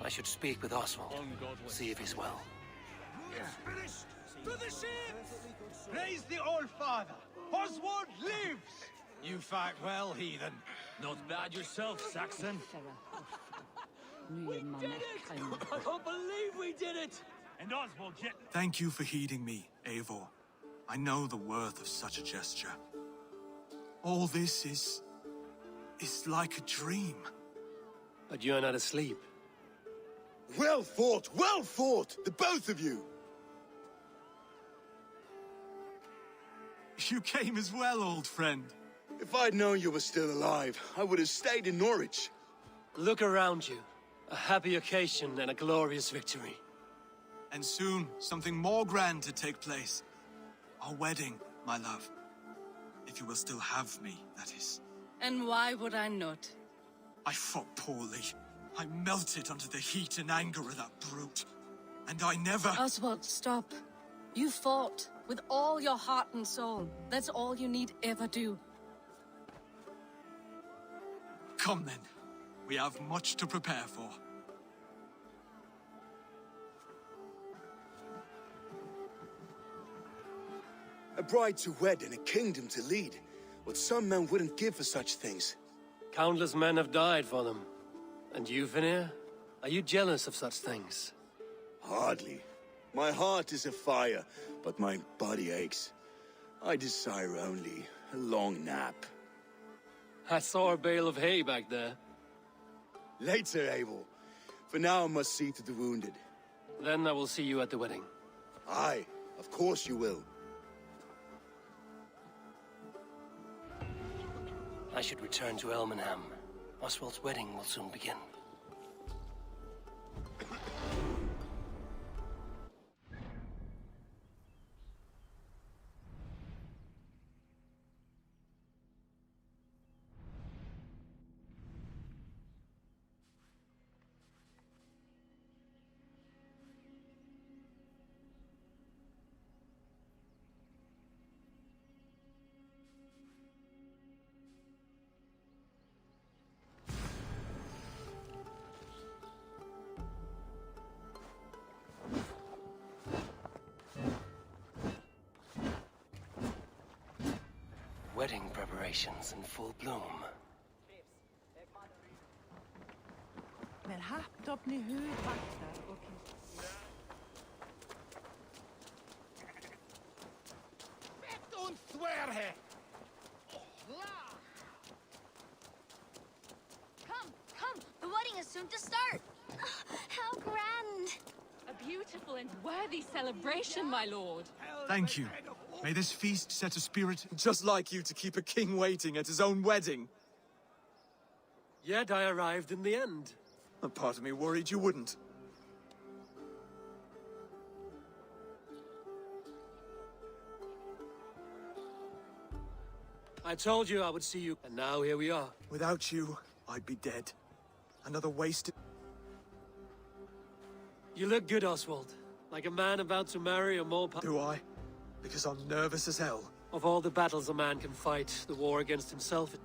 I should speak with Oswald. See if he's well. It's finished! To the ships! Praise the Old Father! Oswald lives! You fight well, heathen. Not bad yourself, Saxon. We did it! I don't believe we did it! And Oswald yet. Thank you for heeding me, Eivor. I know the worth of such a gesture. All this is like a dream. But you're not asleep. Well fought, the both of you! You came as well, old friend. If I'd known you were still alive, I would have stayed in Norwich. Look around you. A happy occasion and a glorious victory. And soon, something more grand to take place. Our wedding, my love. If you will still have me, that is. And why would I not? I fought poorly. I melted under the heat and anger of that brute. And I never... Oswald, stop. You fought with all your heart and soul. That's all you need ever do. Come then. We have much to prepare for. A bride to wed and a kingdom to lead. What some men wouldn't give for such things. Countless men have died for them. And you, Vanir? Are you jealous of such things? Hardly. My heart is afire, but my body aches. I desire only a long nap. I saw a bale of hay back there. Later, Abel. For now, I must see to the wounded. Then I will see you at the wedding. Aye, of course you will. I should return to Elmenham. Oswald's wedding will soon begin. Wedding preparations in full bloom. Men hatt upp ni hudvaktar och... Don't swear here! Come! The wedding is soon to start! How grand! A beautiful and worthy celebration, my lord. Thank you. May this feast set a spirit just like you to keep a king waiting at his own wedding. Yet I arrived in the end. A part of me worried you wouldn't. I told you I would see you, and now here we are. Without you, I'd be dead. Another wasted... You look good, Oswald. Like a man about to marry a more... Do I? Because I'm nervous as hell. Of all the battles a man can fight, the war against himself...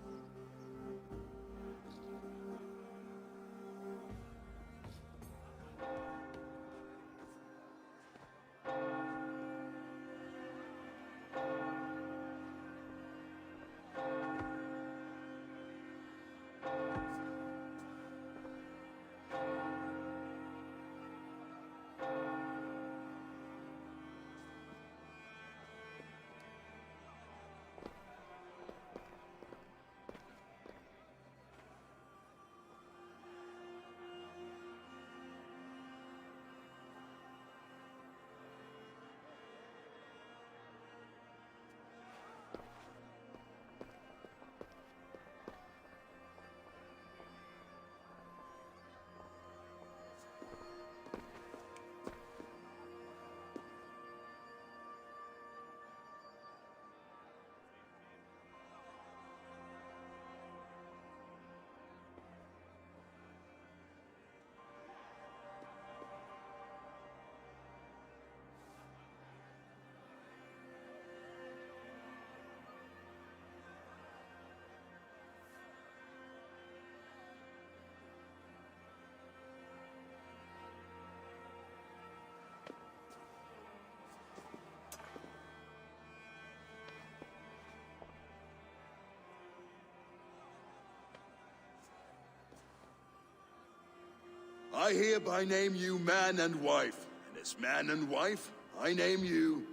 I hereby name you man and wife. And as man and wife, I name you...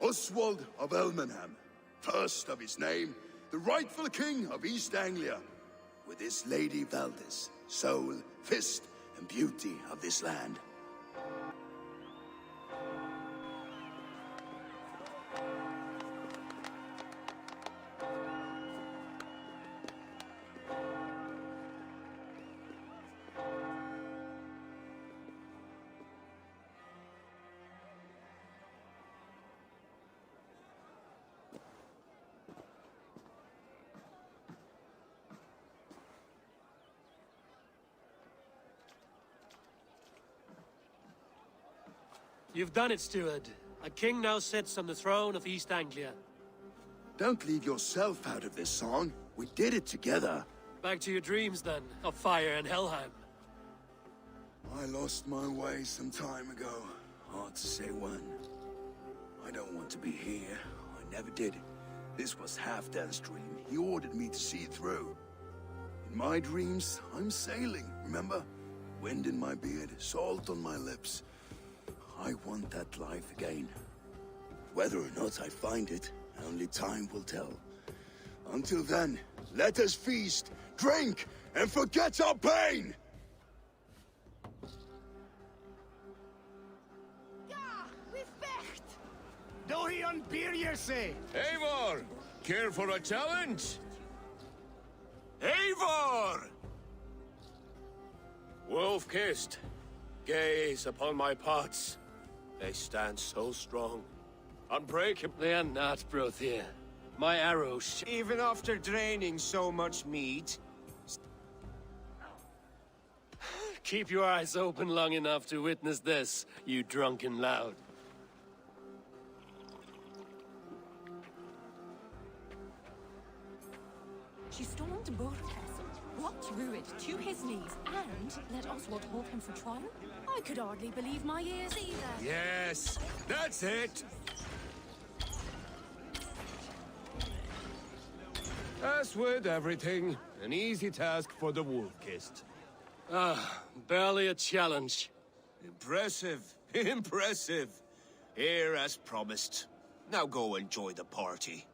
Oswald of Elmenham, first of his name, the rightful king of East Anglia, with his lady Valdis, soul, fist, and beauty of this land. You've done it, steward. A king now sits on the throne of East Anglia. Don't leave yourself out of this song. We did it together. Back to your dreams, then, of fire and Helheim. I lost my way some time ago. Hard to say when. I don't want to be here. I never did. This was Halfdan's dream. He ordered me to see it through. In my dreams, I'm sailing, remember? Wind in my beard, salt on my lips. I want that life again. Whether or not I find it, only time will tell. Until then, let us feast, drink, and forget our pain! Do he unbeer you say? Eivor! Care for a challenge? Eivor! Wolf-kissed, gaze upon my pots. They stand so strong, unbreakable. They are not, Brothier. My arrows... Even after draining so much meat? Keep your eyes open long enough to witness this, you drunken lout. She stormed Borg Castle, brought Rued to his knees, and let Oswald hold him for trial? I could hardly believe my ears either. Yes, that's it! As with everything, an easy task for the wolf-kissed. Ah, barely a challenge. Impressive, impressive. Here as promised. Now go enjoy the party.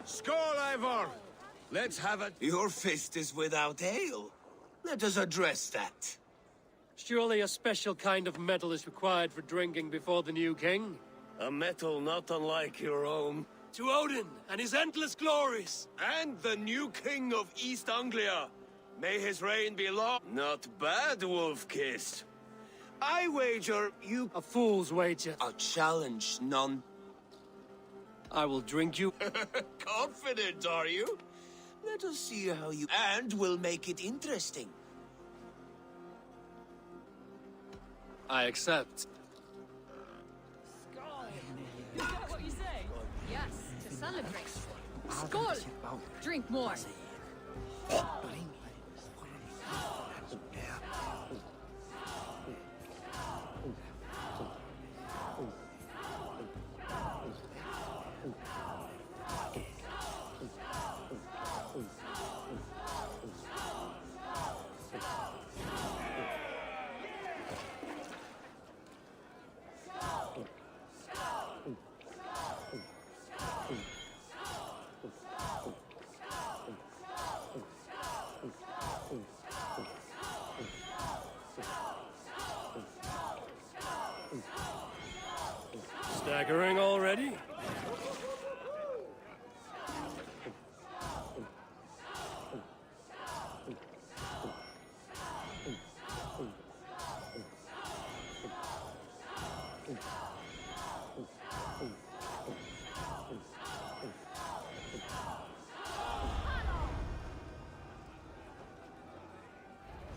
Skål, Eivor! Let's have it. Your fist is without ale. Let us address that. Surely a special kind of metal is required for drinking before the new king? A metal not unlike your own. To Odin and his endless glories! And the new king of East Anglia. May his reign be long. Not bad, wolf-kissed. I wager you... A fool's wager. A challenge, none. I will drink you. Confident, are you? Let us see how you... And we'll make it interesting. Is I accept. that what you say? Yes, to celebrate. Skål! Drink more. Staggering already?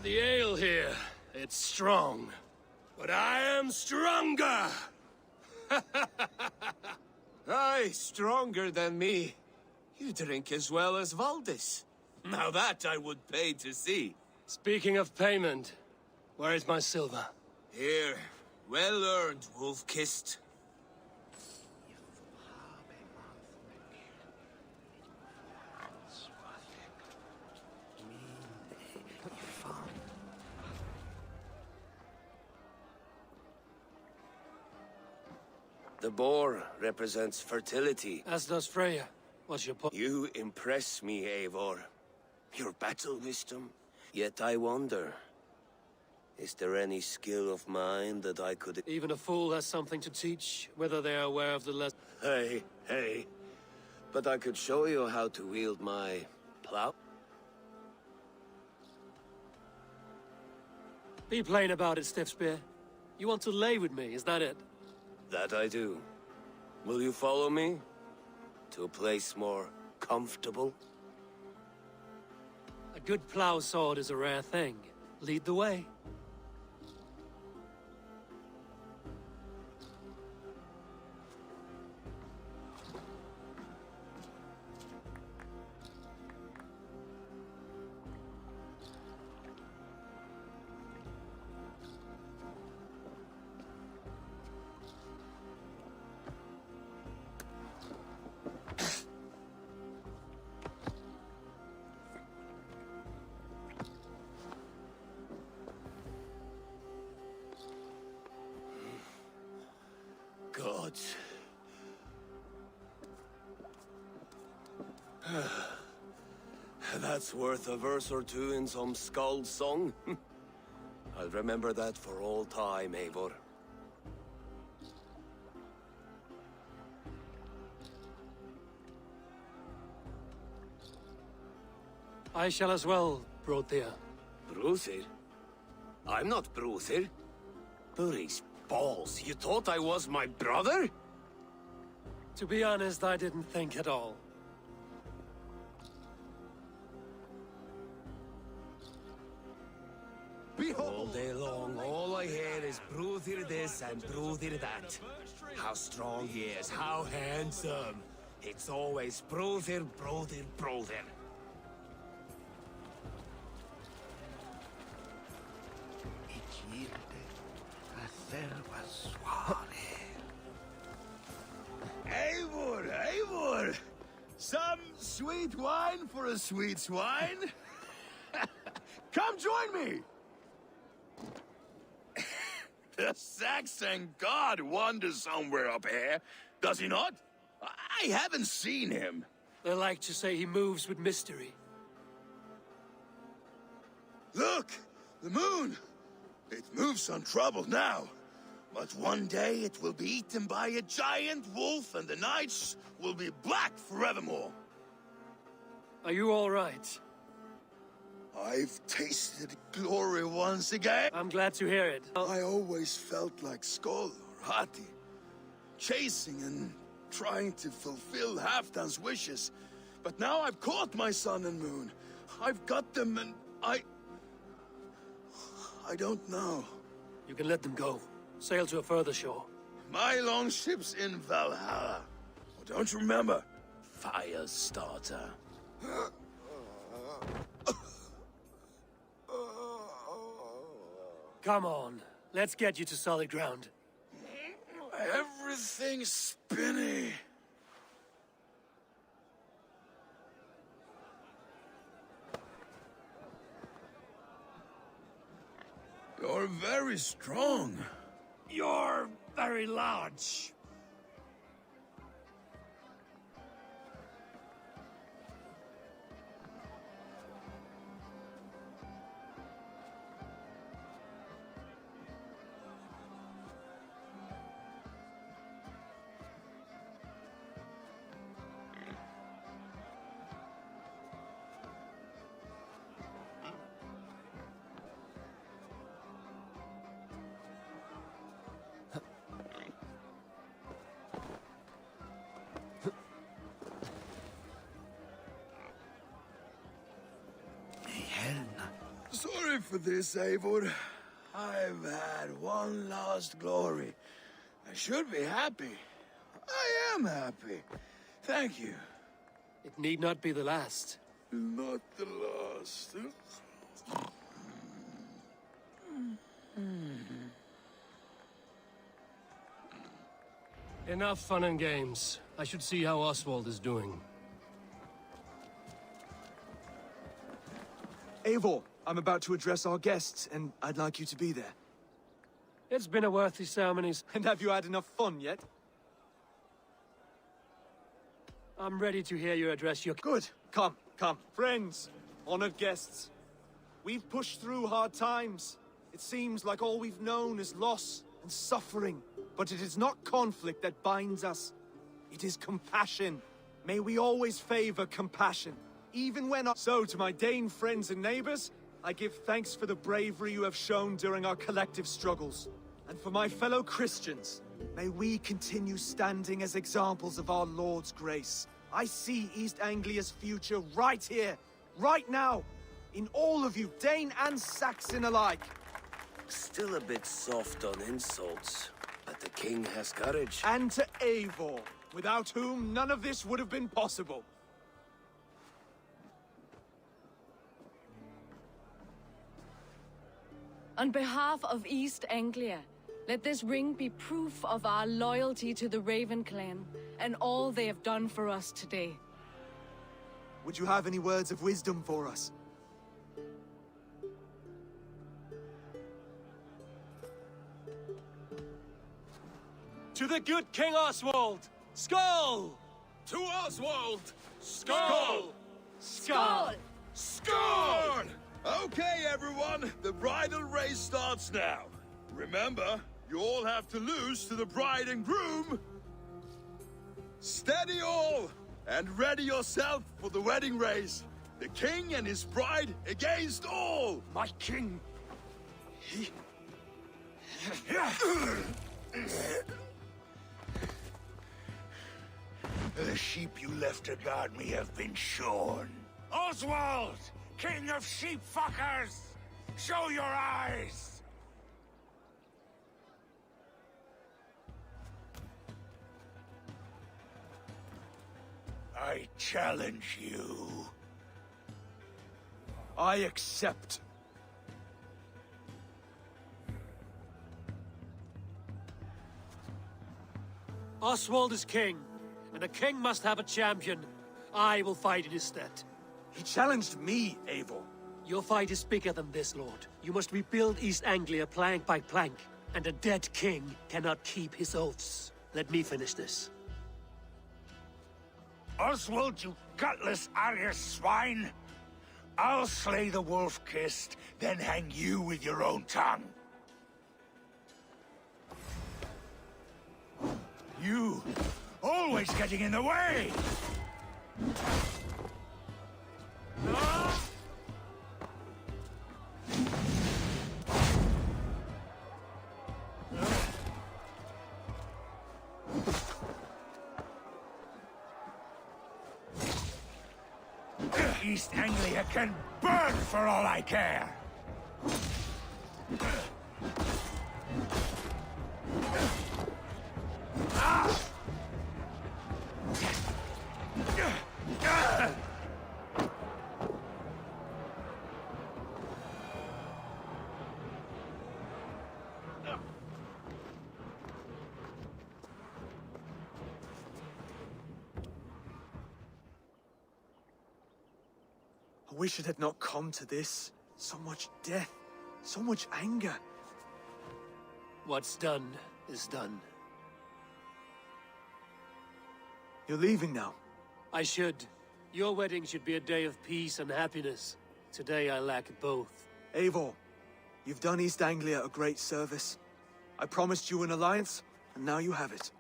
The ale here, it's strong. But I am stronger! Aye, stronger than me. You drink as well as Valdis. Now that I would pay to see. Speaking of payment, where is my silver? Here, well earned, wolf-kissed. The boar represents fertility. As does Freya. What's your point? You impress me, Eivor. Your battle wisdom. Yet I wonder, is there any skill of mine that I could... Even a fool has something to teach, whether they are aware of the lesson. Hey. But I could show you how to wield my plow. Be plain about it, Stiffspear. You want to lay with me, is that it? That I do. Will you follow me? To a place more comfortable? A good plow sword is a rare thing. Lead the way. Gods. That's worth a verse or two in some skald's song. I'll remember that for all time, Eivor. I shall as well, Brothir. Bruthir? I'm not Bruthir. Burry's balls, you thought I was my brother? To be honest, I didn't think at all. All day long, all I hear is Bruthir this and Bruthir that. How strong he is, how handsome. It's always Bruthir, Bruthir, Bruthir. Eivor! Some sweet wine for a sweet swine? Come join me! The Saxon god wanders somewhere up here, does he not? I haven't seen him. They like to say he moves with mystery. Look! The moon! It moves untroubled now. But one day it will be eaten by a giant wolf and the nights will be black forevermore. Are you all right? I've tasted glory once again. I'm glad to hear it. I always felt like Skoll or Hati, chasing and trying to fulfill Halfdan's wishes. But now I've caught my sun and moon. I've got them and I don't know. You can let them go. Sail to a further shore. My longship's in Valhalla. Oh, don't you remember? Firestarter. Come on. Let's get you to solid ground. Everything's spinny. You're very strong. You're very large. Sorry for this, Eivor. I've had one last glory. I should be happy. I am happy. Thank you. It need not be the last. Not the last. Enough fun and games. I should see how Oswald is doing. Eivor, I'm about to address our guests, and I'd like you to be there. It's been a worthy ceremony. And have you had enough fun yet? I'm ready to hear you address your... Good. Come. Friends, honored guests. We've pushed through hard times. It seems like all we've known is loss and suffering. But it is not conflict that binds us. It is compassion. May we always favor compassion, even when... So, to my Dane friends and neighbors, I give thanks for the bravery you have shown during our collective struggles. And for my fellow Christians, may we continue standing as examples of our Lord's grace. I see East Anglia's future right here, right now, in all of you, Dane and Saxon alike. Still a bit soft on insults, but the king has courage. And to Eivor, without whom none of this would have been possible. On behalf of East Anglia, let this ring be proof of our loyalty to the Raven clan and all they have done for us today. Would you have any words of wisdom for us? To the good King Oswald! Skull! To Oswald! Skull! Skull! Score! Okay, everyone, the bridal race starts now. Remember, you all have to lose to the bride and groom. Steady all, and ready yourself for the wedding race. The king and his bride against all. My king! The sheep you left to guard me have been shorn. Oswald! King of sheep fuckers! Show your eyes! I challenge you. I accept. Oswald is king, and a king must have a champion. I will fight in his stead. He challenged me, Eivor. Your fight is bigger than this, Lord. You must rebuild East Anglia plank by plank, and a dead king cannot keep his oaths. Let me finish this. Oswald, you gutless Arya swine! I'll slay the wolf-kissed, then hang you with your own tongue. You, always getting in the way! East Anglia can burn for all I care! I wish it had not come to this. So much death, so much anger. What's done is done. You're leaving now. I should. Your wedding should be a day of peace and happiness. Today I lack both. Eivor, you've done East Anglia a great service. I promised you an alliance, and now you have it.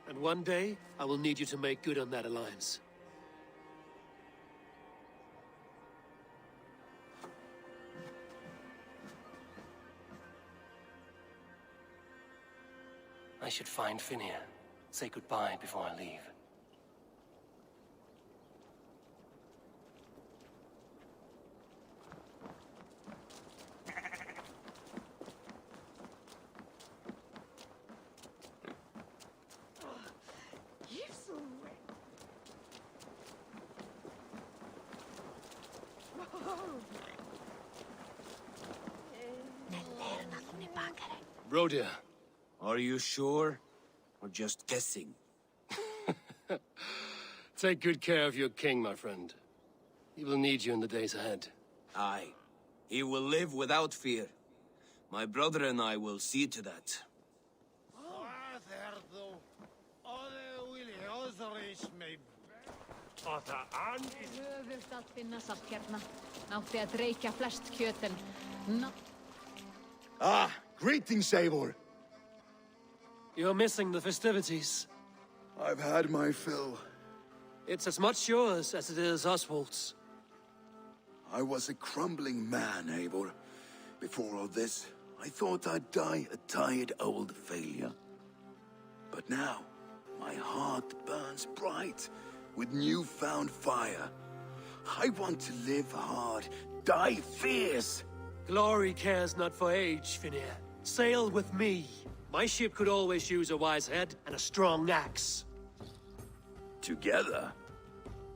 And one day, I will need you to make good on that alliance. I should find Finia. Say goodbye before I leave. Rodir. Are you sure? Or just guessing? Take good care of your king, my friend. He will need you in the days ahead. Aye. He will live without fear. My brother and I will see to that. Höfugt að finnast allt hérna. Nátti að reykja flest kjötin. Ah, greetings, Eivor. You're missing the festivities. I've had my fill. It's as much yours as it is Oswald's. I was a crumbling man, Eivor. Before all this, I thought I'd die a tired old failure. But now, my heart burns bright with newfound fire. I want to live hard, die fierce. Glory cares not for age, Finir. Sail with me. My ship could always use a wise head and a strong axe. Together?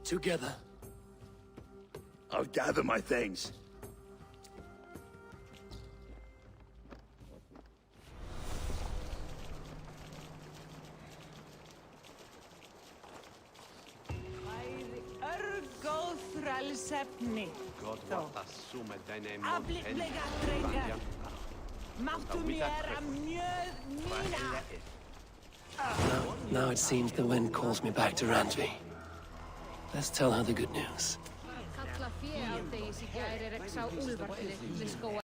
Together. I'll gather my things. Now it seems the wind calls me back to Randvi. Let's tell her the good news. Kalla fé ádegis í gæri reksa úlfarfið við skóaröðri.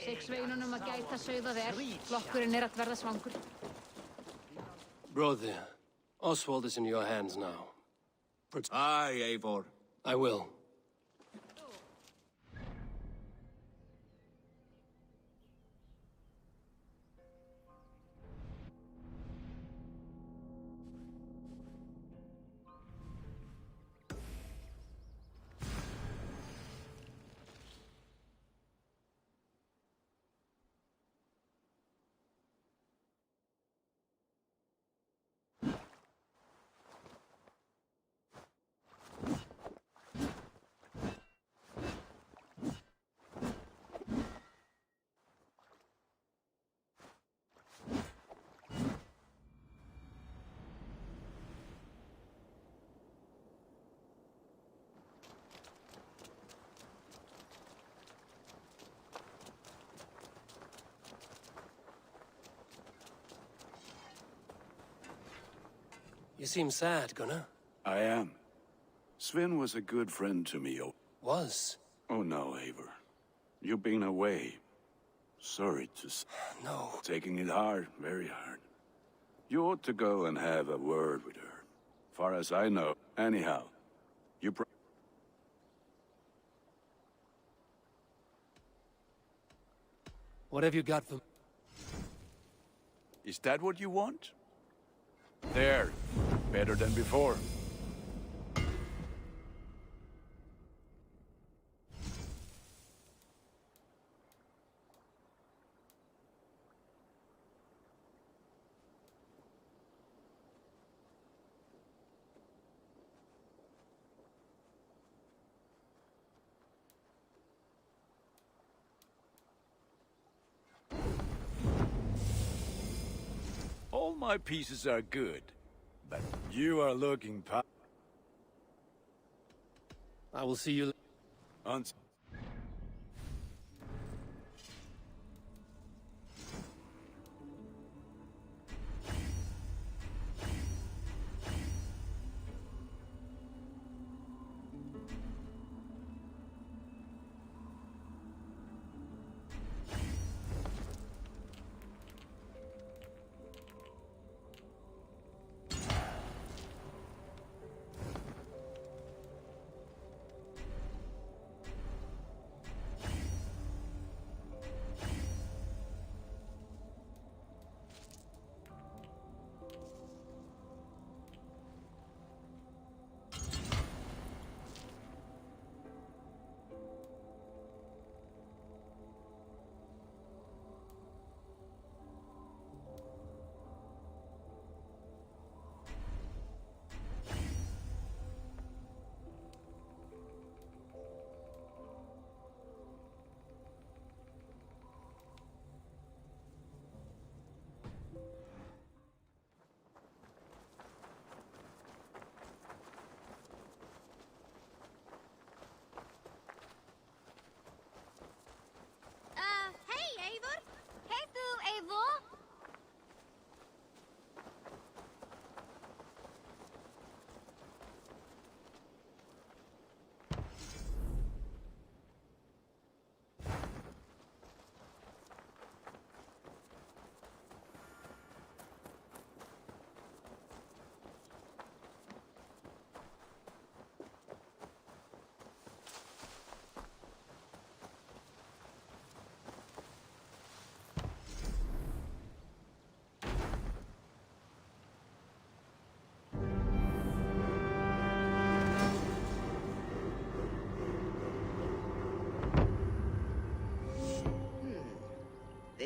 Seg sveinunum að gæta sauða þér. Flokkurinn að verða svangur. Brother, Oswald is in your hands now. Aye, Eivor. I will. You seem sad, Gunnar. I am. Sven was a good friend to me. Was? Oh no, Eivor. You've been away. Sorry to say. No. Taking it hard, very hard. You ought to go and have a word with her. Far as I know. Anyhow, you What have you got for... Is that what you want? There. Better than before. All my pieces are good, but you are looking I will see you...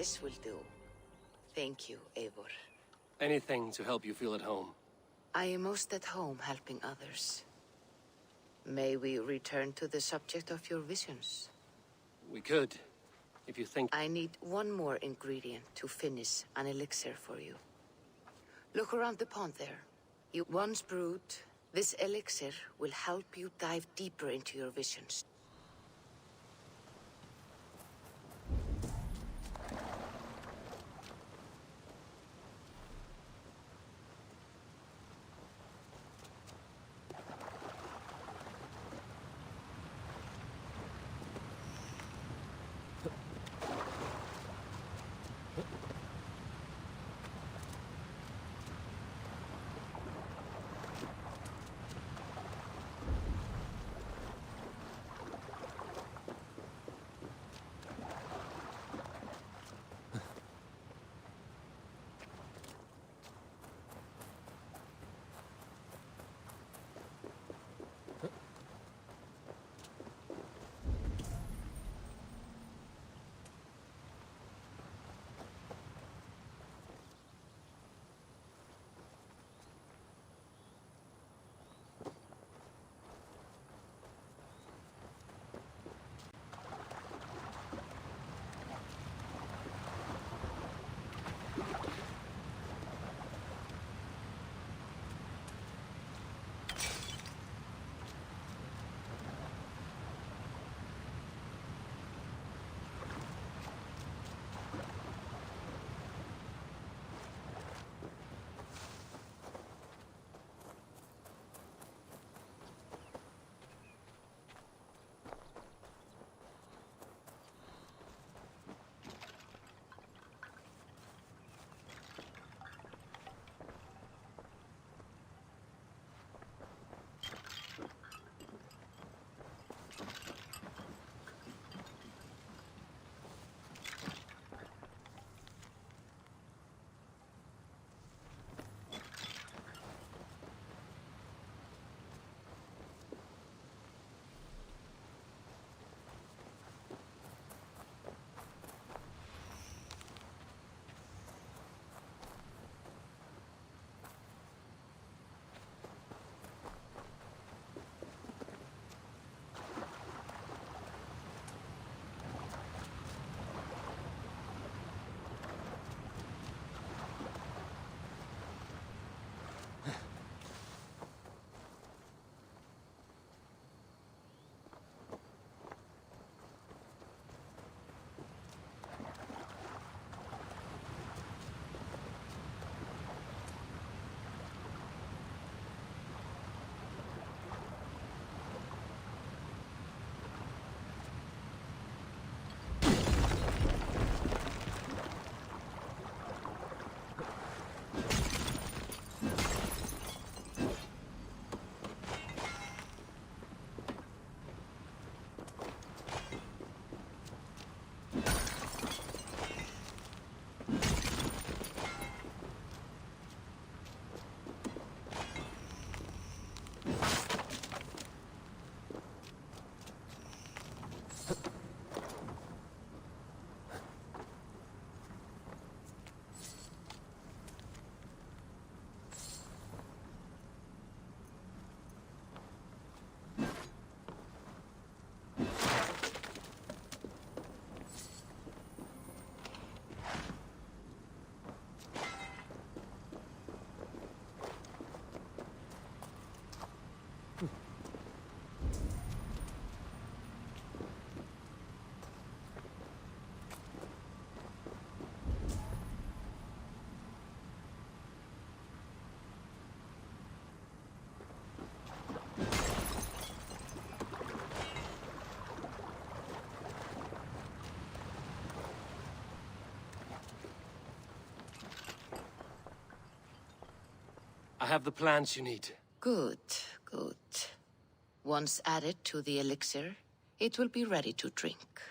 This will do. Thank you, Eivor. Anything to help you feel at home. I am most at home helping others. May we return to the subject of your visions? We could, if you think... I need one more ingredient to finish an elixir for you. Look around the pond there. You once brewed. This elixir will help you dive deeper into your visions. I have the plants you need. Good, good. Once added to the elixir, it will be ready to drink.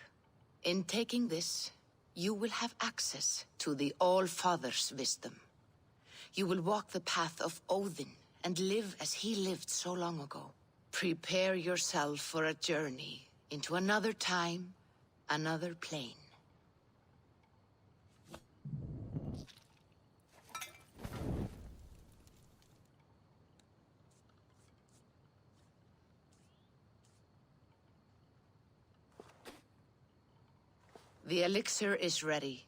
In taking this, you will have access to the All-Father's wisdom. You will walk the path of Odin and live as he lived so long ago. Prepare yourself for a journey into another time, another plane. The elixir is ready.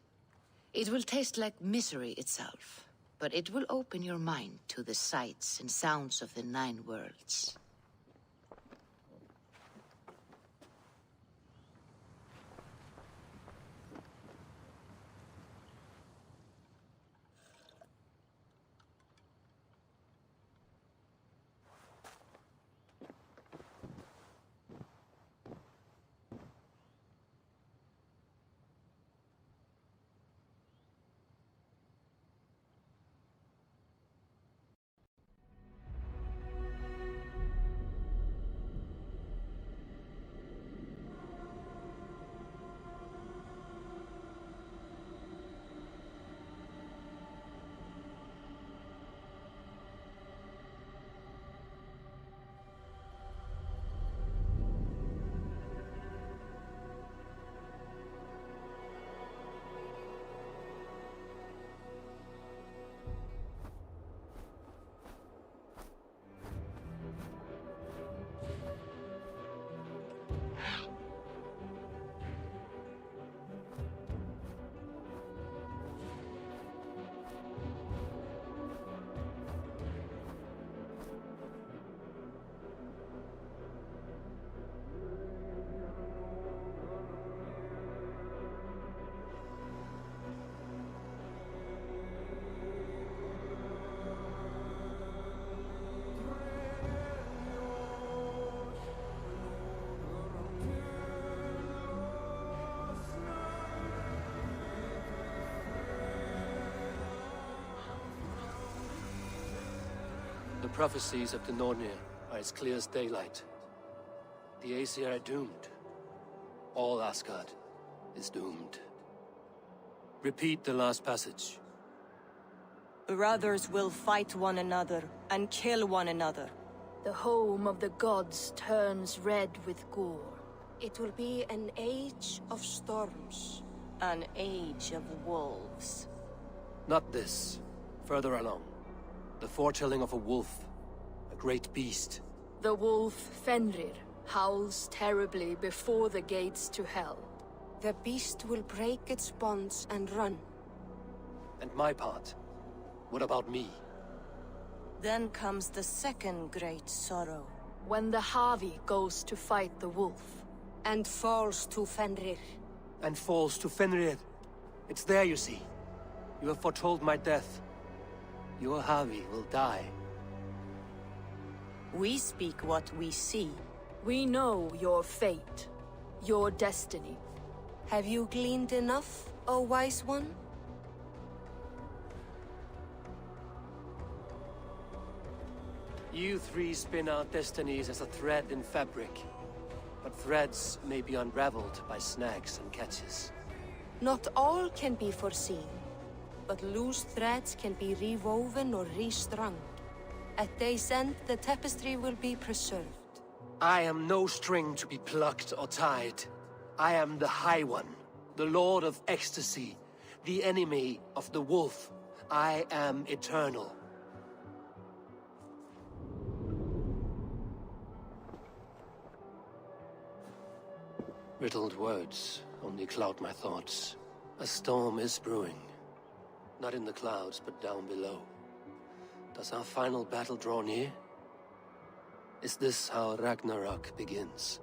It will taste like misery itself, but it will open your mind to the sights and sounds of the 9 worlds. The prophecies of the Nornir are as clear as daylight. The Aesir are doomed. All Asgard is doomed. Repeat the last passage. Brothers will fight one another and kill one another. The home of the gods turns red with gore. It will be an age of storms. An age of wolves. Not this. Further along. The foretelling of a wolf. A great beast. The wolf Fenrir howls terribly before the gates to hell. The beast will break its bonds and run. And my part? What about me? Then comes the second great sorrow. When the Havi goes to fight the wolf. And falls to Fenrir. And falls to Fenrir. It's there, you see. You have foretold my death. Your Havi will die. We speak what we see. We know your fate. Your destiny. Have you gleaned enough, O wise one? You 3 spin out destinies as a thread in fabric. But threads may be unraveled by snags and catches. Not all can be foreseen. But loose threads can be rewoven or restrung. At day's end, the tapestry will be preserved. I am no string to be plucked or tied. I am the High One, the Lord of Ecstasy, the enemy of the wolf. I am eternal. Riddled words only cloud my thoughts. A storm is brewing. Not in the clouds, but down below. Does our final battle draw near? Is this how Ragnarok begins?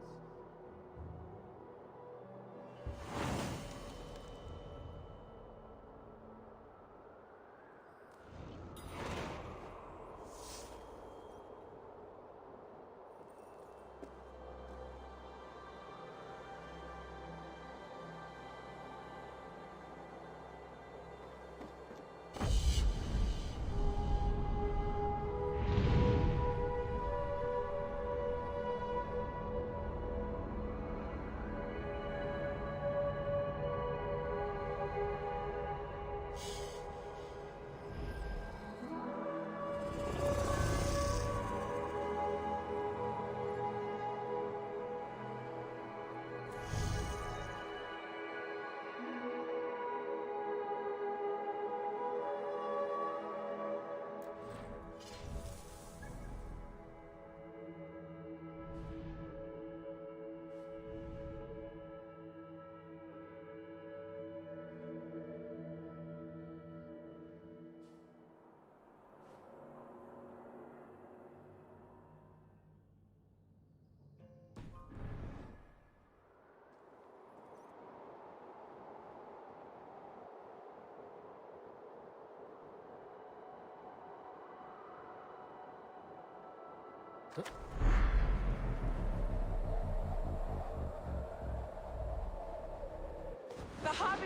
The Harvey.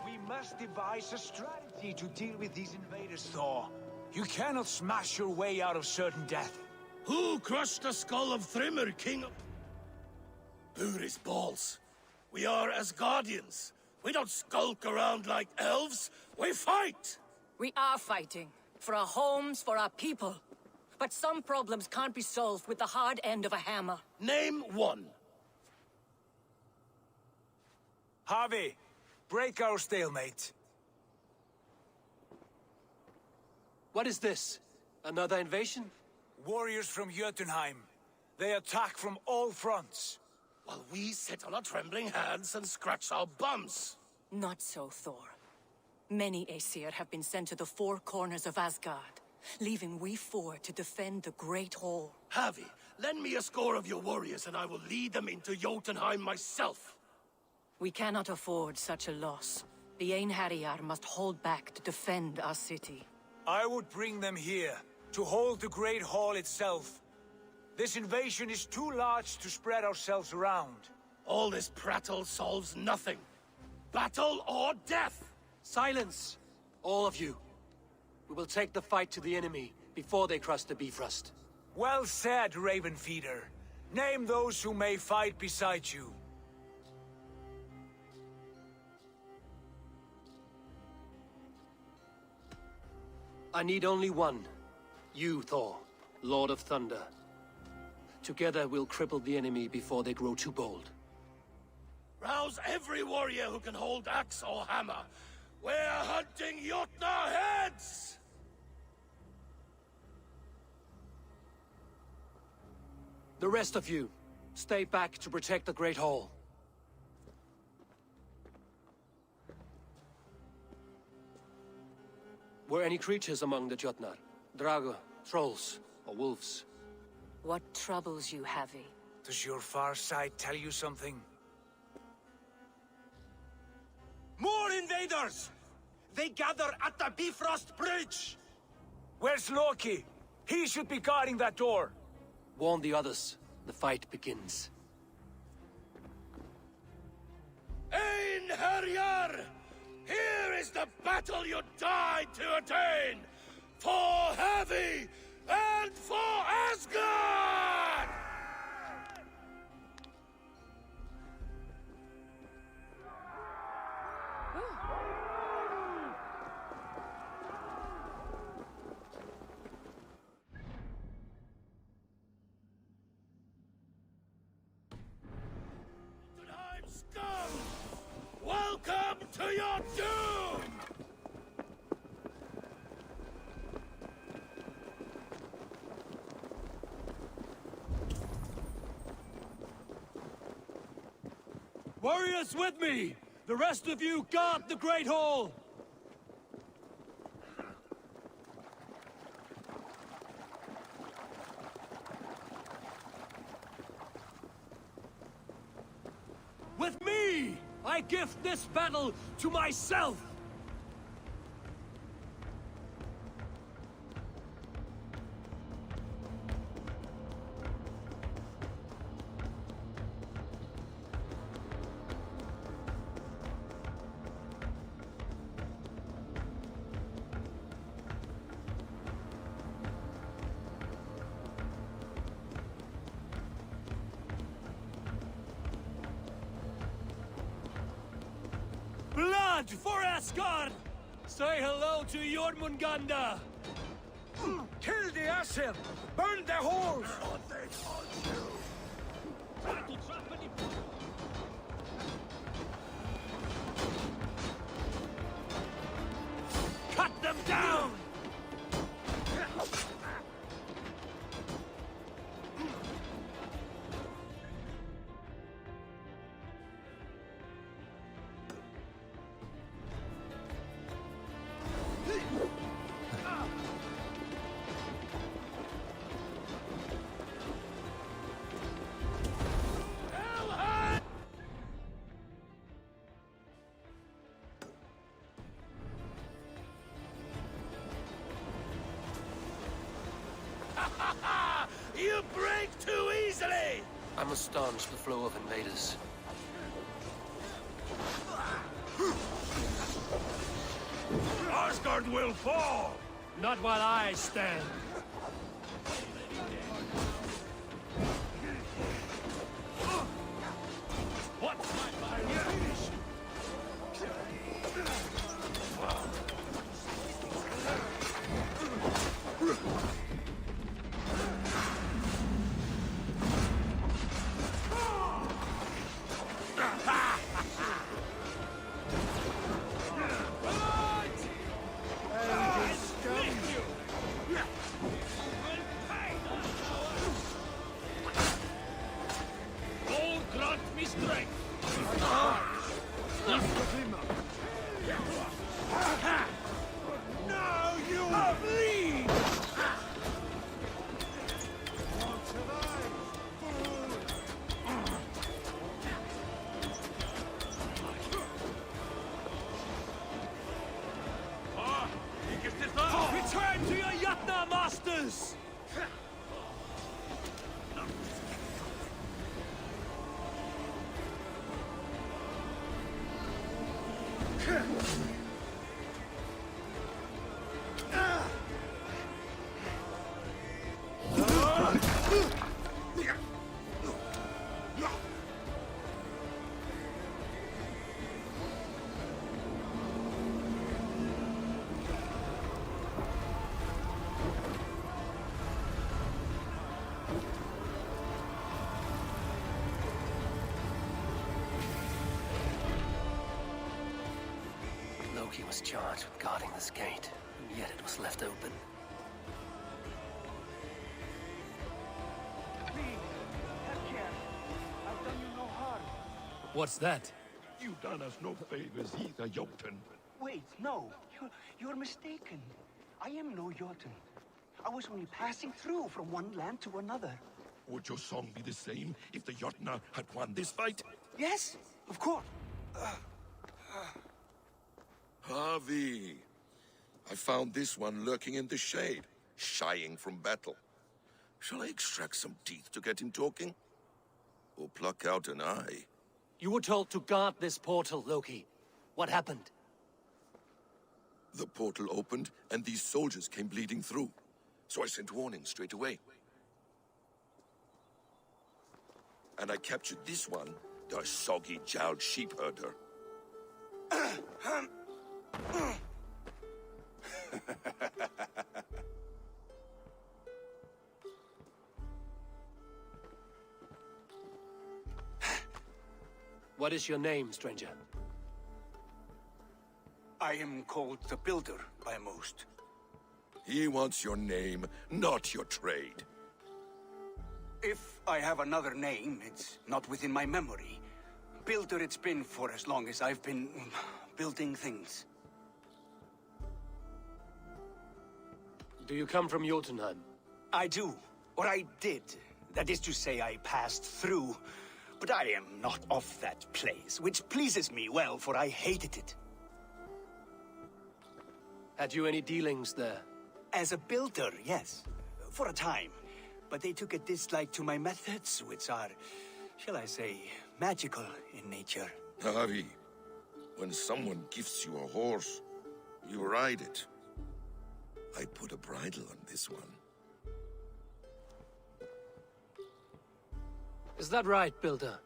We must devise a strategy to deal with these invaders, Thor. You cannot smash your way out of certain death. Who crushed the skull of Thrymr, king of... Booty's balls. We are Asgardians. We don't skulk around like elves. We fight! We are fighting. For our homes, for our people. But some problems can't be solved with the hard end of a hammer. Name one. Harvey, break our stalemate. What is this? Another invasion? Warriors from Jotunheim. They attack from all fronts. While we sit on our trembling hands and scratch our bums. Not so, Thor. Many Aesir have been sent to the four corners of Asgard, leaving we four to defend the Great Hall. Harvey, lend me a score of your warriors and I will lead them into Jotunheim myself. We cannot afford such a loss. The Einherjar must hold back to defend our city. I would bring them here, to hold the Great Hall itself. This invasion is too large to spread ourselves around. All this prattle solves nothing. Battle or death! Silence! All of you. We will take the fight to the enemy before they cross the Bifrost. Well said, Ravenfeeder. Name those who may fight beside you. I need only one. You, Thor, Lord of Thunder. Together we'll cripple the enemy before they grow too bold. Rouse every warrior who can hold axe or hammer. We're hunting Jotnar heads! The rest of you, stay back to protect the Great Hall. Were any creatures among the Jotnar? Drago, trolls, or wolves? What troubles you, Havi? Does your far sight tell you something? More invaders! They gather at the Bifrost Bridge! Where's Loki? He should be guarding that door. Warn the others. The fight begins. Einherjar! Here is the battle you died to attain! For Havi and for Asgard! Jotunheim scum! Welcome to your doom! Warriors with me! The rest of you guard the Great Hall! With me! I gift this battle to myself! Blood for Asgard! Say hello to Jormungandr! Kill the Aesir! Burn their halls! Cut them down! must staunch the flow of invaders. Asgard will fall! Not while I stand. What's my finish? Return to your Jotnar masters! Loki was charged with guarding this gate, and yet it was left open. What's that? You done us no favors either, Jotun. Wait, no. You're mistaken. I am no Jotun. I was only passing through from one land to another. Would your song be the same if the Jotnar had won this fight? Yes, of course. Harvey, I found this one lurking in the shade, shying from battle. Shall I extract some teeth to get him talking? Or pluck out an eye? You were told to guard this portal, Loki. What happened? The portal opened, and these soldiers came bleeding through. So I sent warning straight away. And I captured this one, the soggy-jowled sheep herder. What is your name, stranger? I am called the Builder by most. He wants your name, not your trade. If I have another name, it's not within my memory. Builder it's been for as long as I've been building things. Do you come from Jotunheim? I do. Or I did. That is to say, I passed through. But I am not of that place, which pleases me well, for I hated it. Had you any dealings there? As a builder, yes. For a time. But they took a dislike to my methods, which are, shall I say, magical in nature. Harvey, when someone gifts you a horse, you ride it. I put a bridle on this one. Is that right, Builder?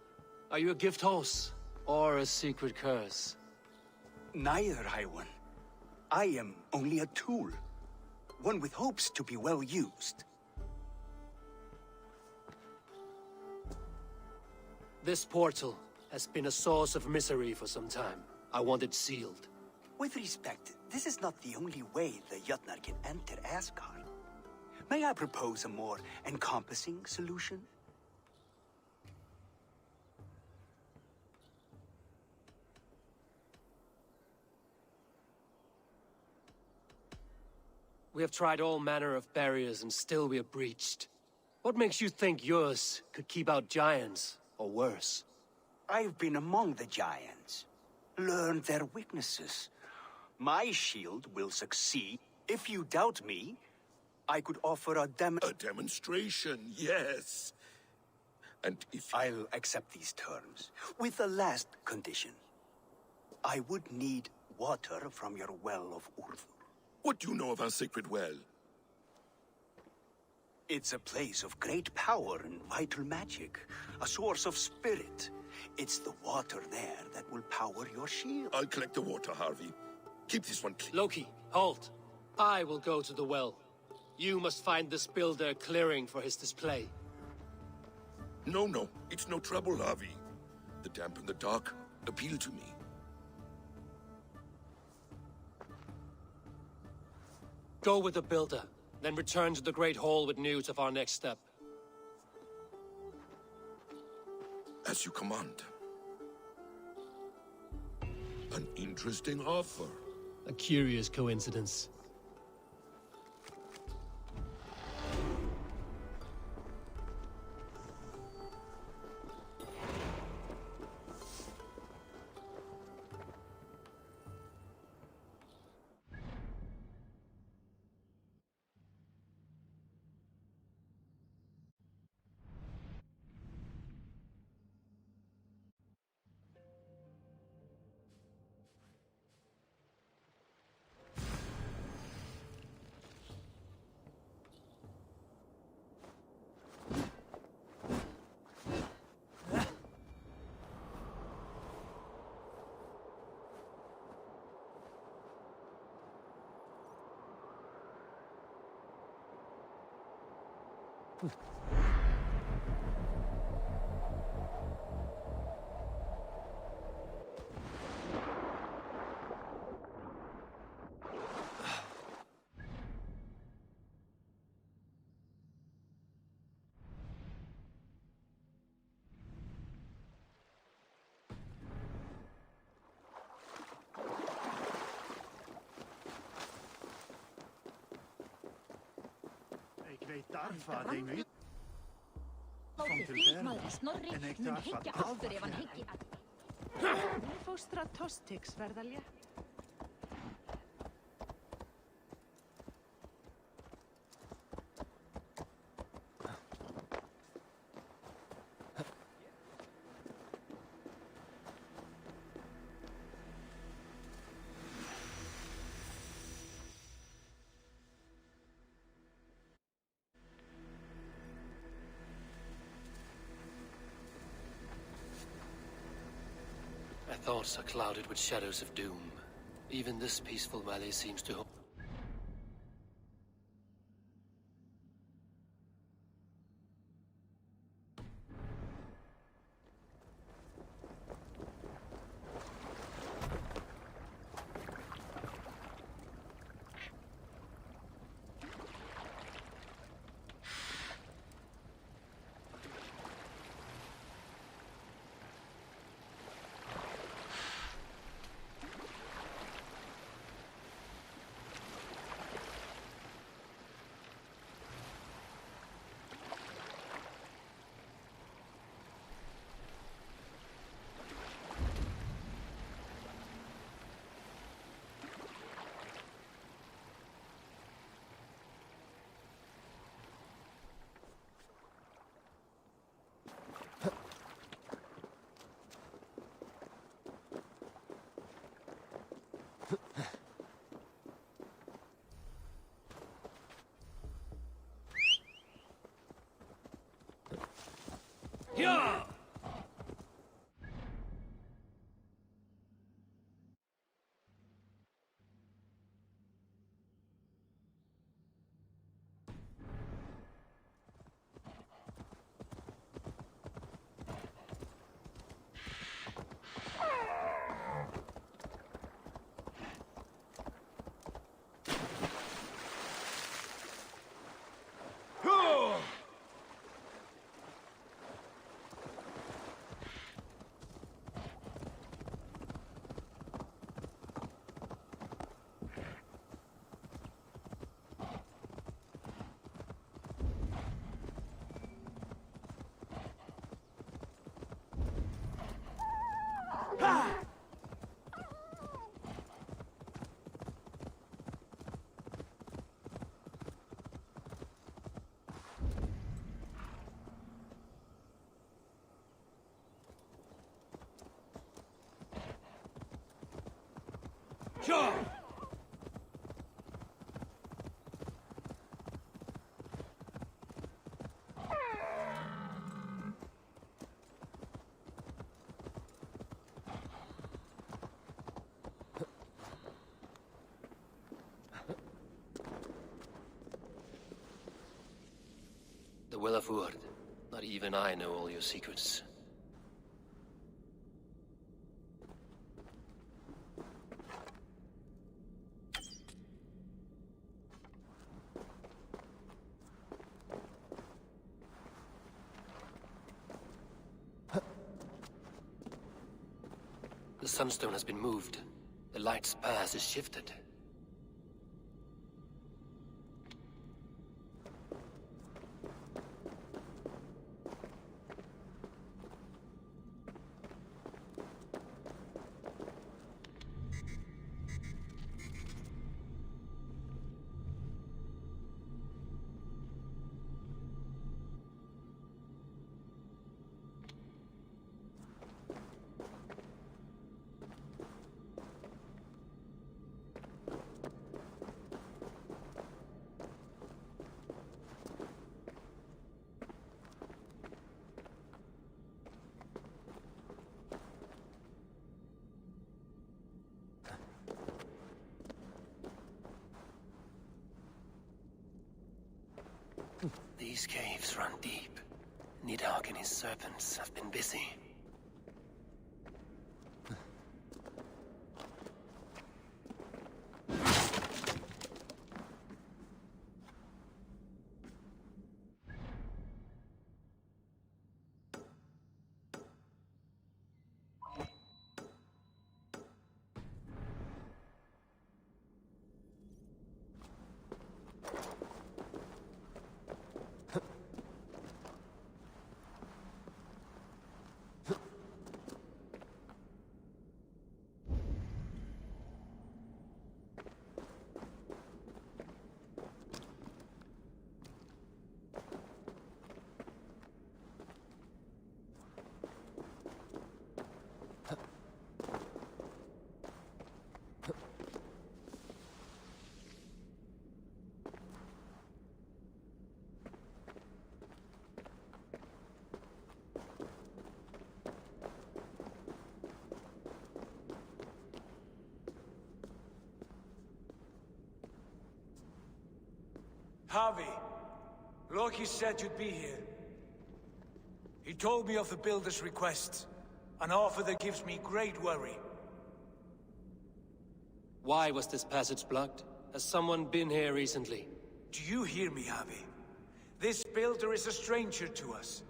Are you a gift horse, or a secret curse? Neither, High One. I am only a tool. One with hopes to be well used. This portal has been a source of misery for some time. I want it sealed. With respect, this is not the only way the Jotnar can enter Asgard. May I propose a more encompassing solution? We have tried all manner of barriers and still we are breached. What makes you think yours could keep out giants, or worse? I've been among the giants, learned their weaknesses. My shield will succeed. If you doubt me, I could offer a demonstration, yes. And if... I'll accept these terms, with the last condition. I would need water from your well of Urthur. What do you know of our sacred well? It's a place of great power and vital magic, a source of spirit. It's the water there that will power your shield. I'll collect the water, Harvey. Keep this one clean. Loki, halt. I will go to the well. You must find this builder clearing for his display. No. It's no trouble, Harvey. The damp and the dark appeal to me. Go with the builder, then return to the Great Hall with news of our next step. As you command. An interesting offer. A curious coincidence. Ik weet de aanvaarding komt til verden, en ik dacht wat alveg. Fóstra Tostix verða létt. My thoughts are clouded with shadows of doom. Even this peaceful valley seems to hold. Yeah! Sure. The Will of Word. Not even I know all your secrets. The sunstone has been moved. The light's path is shifted. These caves run deep. Nidhogg and his serpents have been busy. Harvey, Loki said you'd be here. He told me of the Builder's request, an offer that gives me great worry. Why was this passage blocked? Has someone been here recently? Do you hear me, Harvey? This Builder is a stranger to us.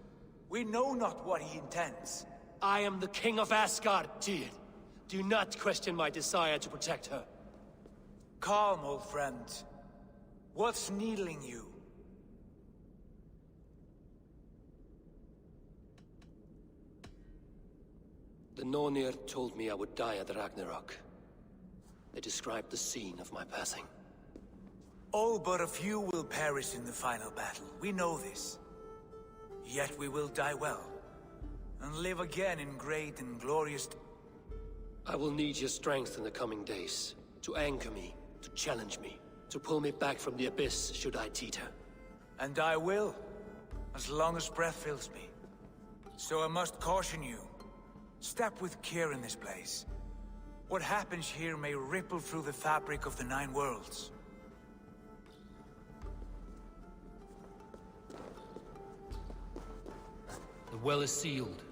We know not what he intends. I am the King of Asgard, Tyr. Do not question my desire to protect her. Calm, old friend. What's needling you? The Nornir told me I would die at Ragnarok. They described the scene of my passing. All but a few will perish in the final battle. We know this. Yet we will die well, and live again in great and glorious... I will need your strength in the coming days, to anchor me, to challenge me, to pull me back from the abyss should I teeter. And I will, as long as breath fills me. So I must caution you. Step with care in this place. What happens here may ripple through the fabric of the Nine Worlds. The well is sealed.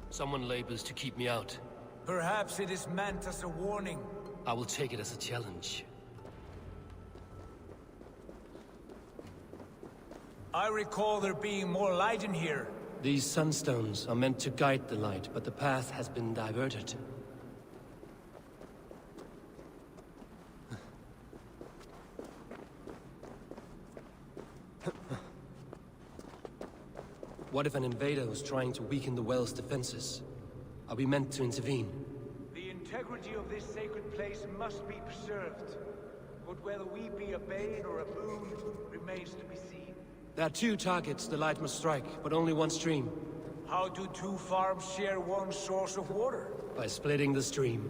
Someone labors to keep me out. Perhaps it is meant as a warning. I will take it as a challenge. I recall there being more light in here. These sunstones are meant to guide the light, but the path has been diverted. What if an invader was trying to weaken the well's defenses? Are we meant to intervene? The integrity of this sacred place must be preserved. But whether we be a bane or a boon remains to be seen. There are two targets the light must strike, but only one stream. How do two farms share one source of water? By splitting the stream.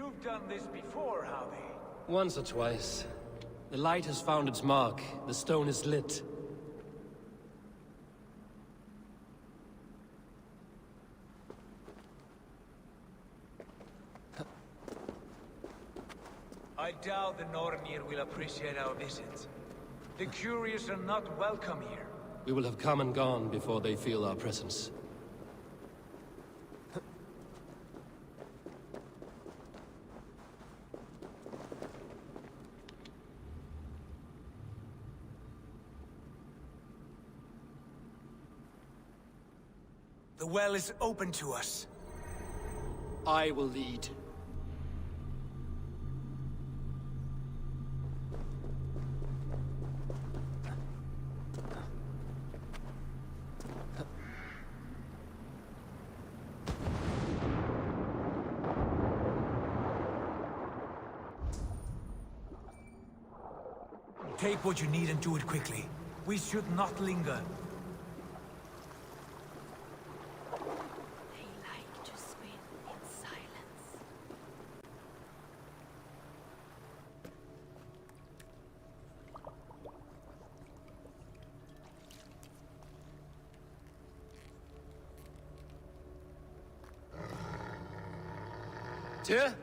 You've done this before, Javi. Once or twice. The light has found its mark. The stone is lit. I doubt the Nornir will appreciate our visit. The curious are not welcome here. We will have come and gone before they feel our presence. The well is open to us. I will lead. Take what you need and do it quickly. We should not linger. They like to swim in silence. Tyr?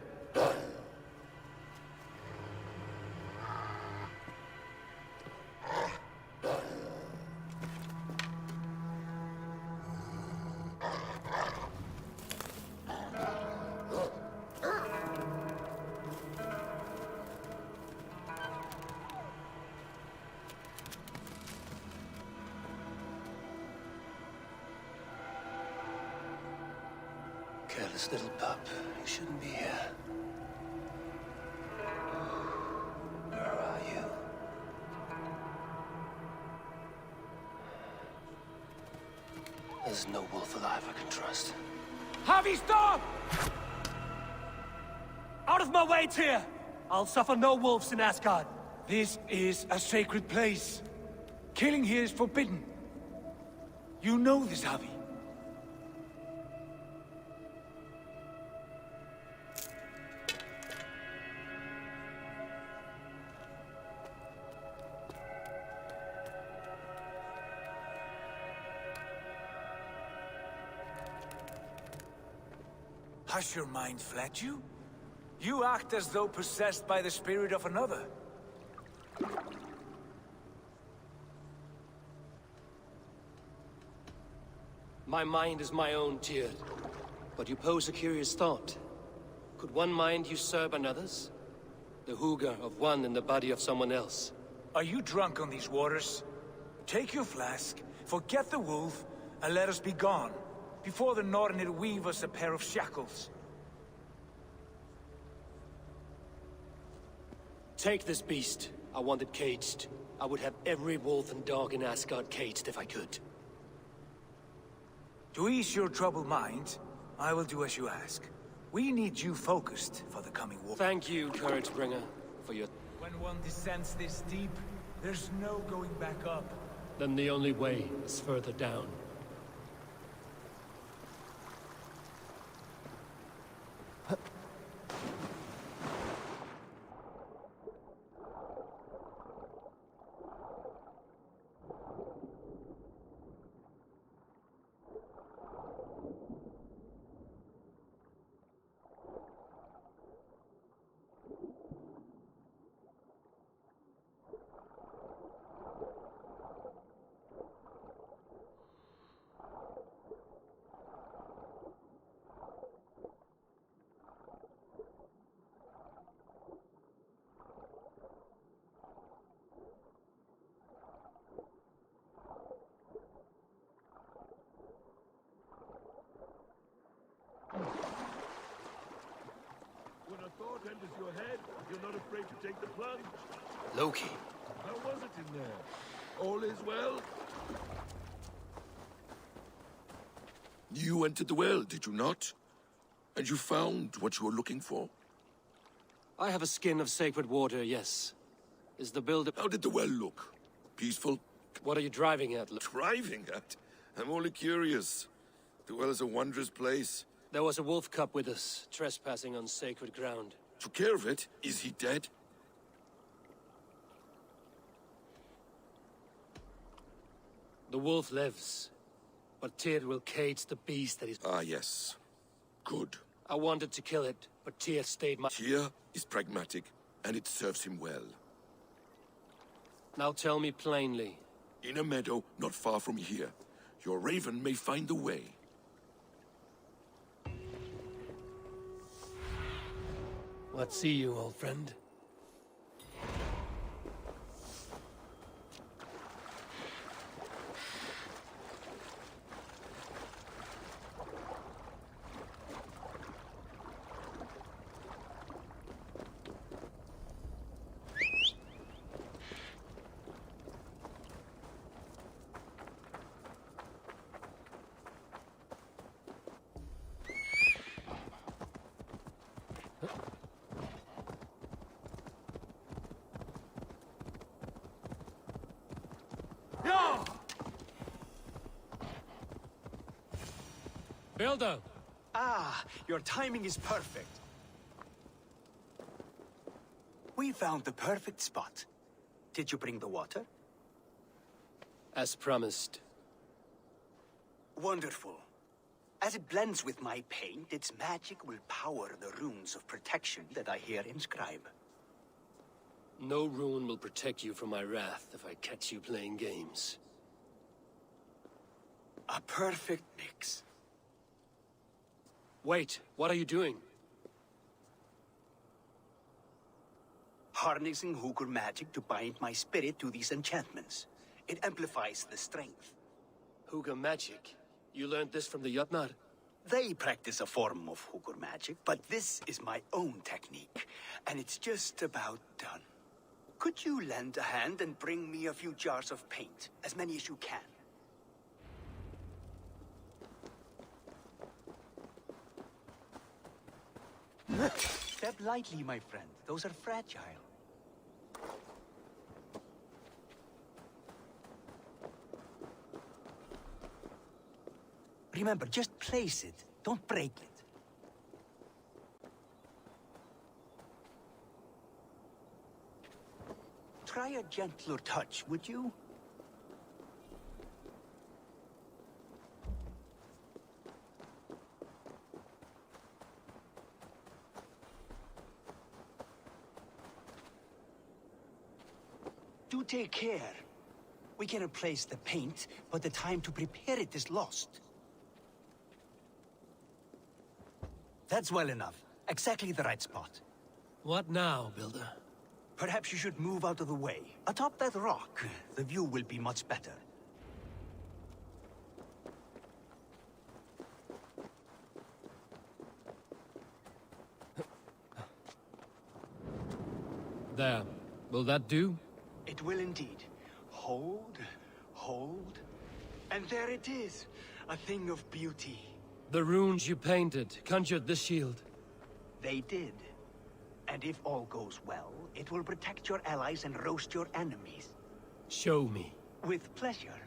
Careless little pup. You shouldn't be here. Where are you? There's no wolf alive I can trust. Javi, stop! Out of my way, Tyr! I'll suffer no wolves in Asgard. This is a sacred place. Killing here is forbidden. You know this, Javi. Has your mind fled you? You act as though possessed by the spirit of another. My mind is my own, Tyr. But you pose a curious thought. Could one mind usurp another's? The hooga of one in the body of someone else. Are you drunk on these waters? Take your flask, forget the wolf, and let us be gone, before the Nornir weave us a pair of shackles. Take this beast. I want it caged. I would have every wolf and dog in Asgard caged if I could. To ease your troubled mind, I will do as you ask. We need you focused for the coming war. Thank you, Couragebringer, for your... When one descends this deep, there's no going back up. Then the only way is further down. When a thought enters your head, you're not afraid to take the plunge. Loki. How was it in there? All is well? You entered the well, did you not? And you found what you were looking for? I have a skin of sacred water, yes. Is the builder... How did the well look? Peaceful? What are you driving at? Driving at? I'm only curious. The well is a wondrous place. There was a wolf cub with us, trespassing on sacred ground. Took care of it? Is he dead? The wolf lives, but Tyr will cage the beast that is... Ah, yes. Good. I wanted to kill it, but Tyr stayed my... Tyr is pragmatic, and it serves him well. Now tell me plainly. In a meadow not far from here, your raven may find the way. What see you, old friend? Builder! Ah, your timing is perfect. We found the perfect spot. Did you bring the water? As promised. Wonderful. As it blends with my paint, its magic will power the runes of protection that I here inscribe. No rune will protect you from my wrath if I catch you playing games. A perfect mix. Wait, what are you doing? Harnessing Hooker magic to bind my spirit to these enchantments. It amplifies the strength. Hooker magic? You learned this from the Jotnar? They practice a form of Hooker magic, but this is my own technique, and it's just about done. Could you lend a hand and bring me a few jars of paint? As many as you can. Step lightly, my friend. Those are fragile. Remember, just place it. Don't break it. Try a gentler touch, would you? Do take care. We can replace the paint, but the time to prepare it is lost. That's well enough. Exactly the right spot. What now, Builder? Perhaps you should move out of the way. Atop that rock, the view will be much better. There. Will that do? It will indeed. Hold, hold, and there it is. A thing of beauty. The runes you painted conjured the shield. They did. And if all goes well, it will protect your allies and roast your enemies. Show me. With pleasure.